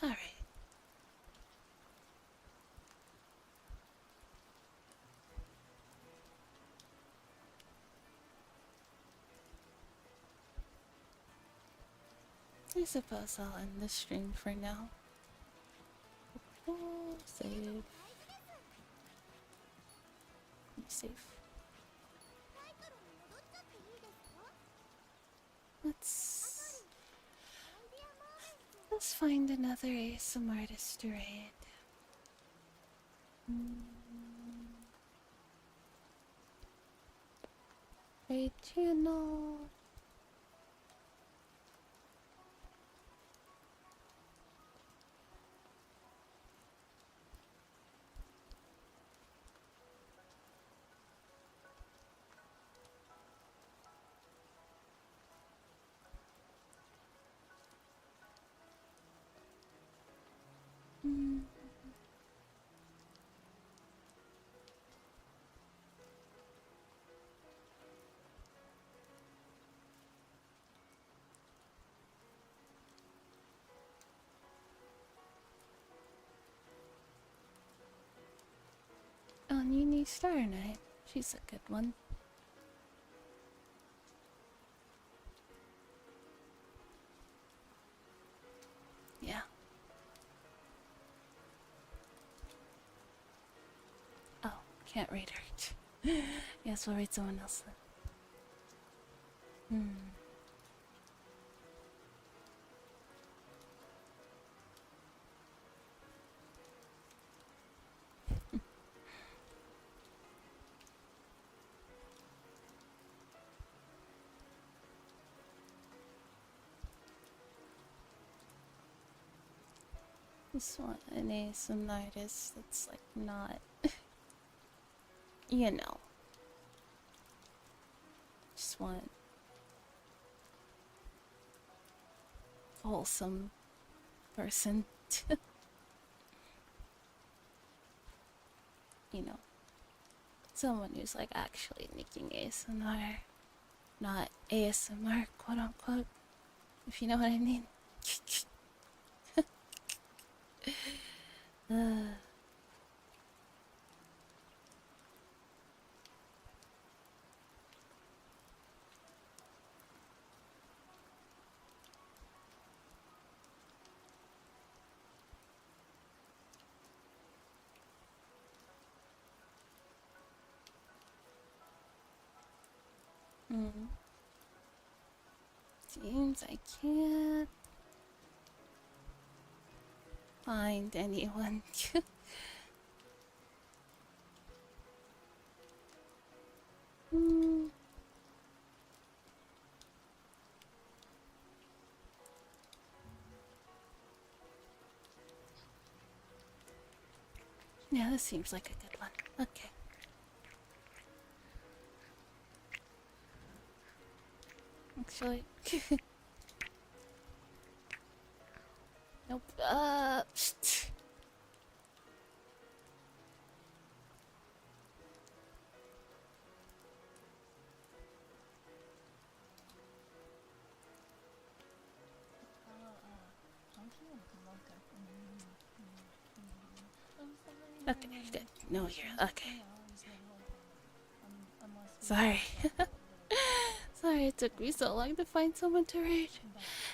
Alright. I suppose I'll end the stream for now. Oh, save. Save. Let's find another ASM artist to raid. Raid channel. Oh, Nini Star Night. She's a good one. Yeah. Oh, can't read her. Yes, we'll read someone else then. Just want an ASM artist that's like not, you know. Just want a wholesome person to, you know, someone who's like actually making ASMR, not ASMR, quote unquote, if you know what I mean. Mm. Seems I can't find anyone. Hmm. Yeah, this seems like a good one. Okay. Actually, nope. Okay, good. No, here. Okay. Sorry. Sorry it took me so long to find someone to raid.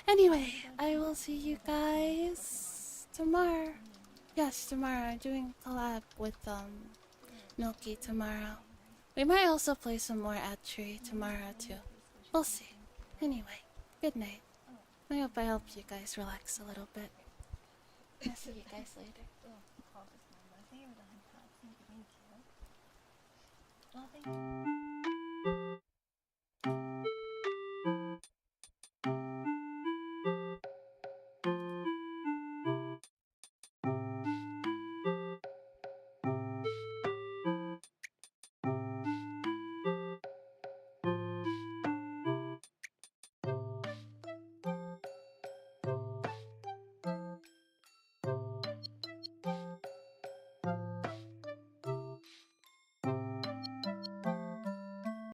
Anyway, I will see you guys tomorrow. Yes, tomorrow. I'm doing a collab with Milky tomorrow. We might also play some more Atri tomorrow too. We'll see. Anyway, good night. I hope I helped you guys relax a little bit. I'll see you guys later. Thank you.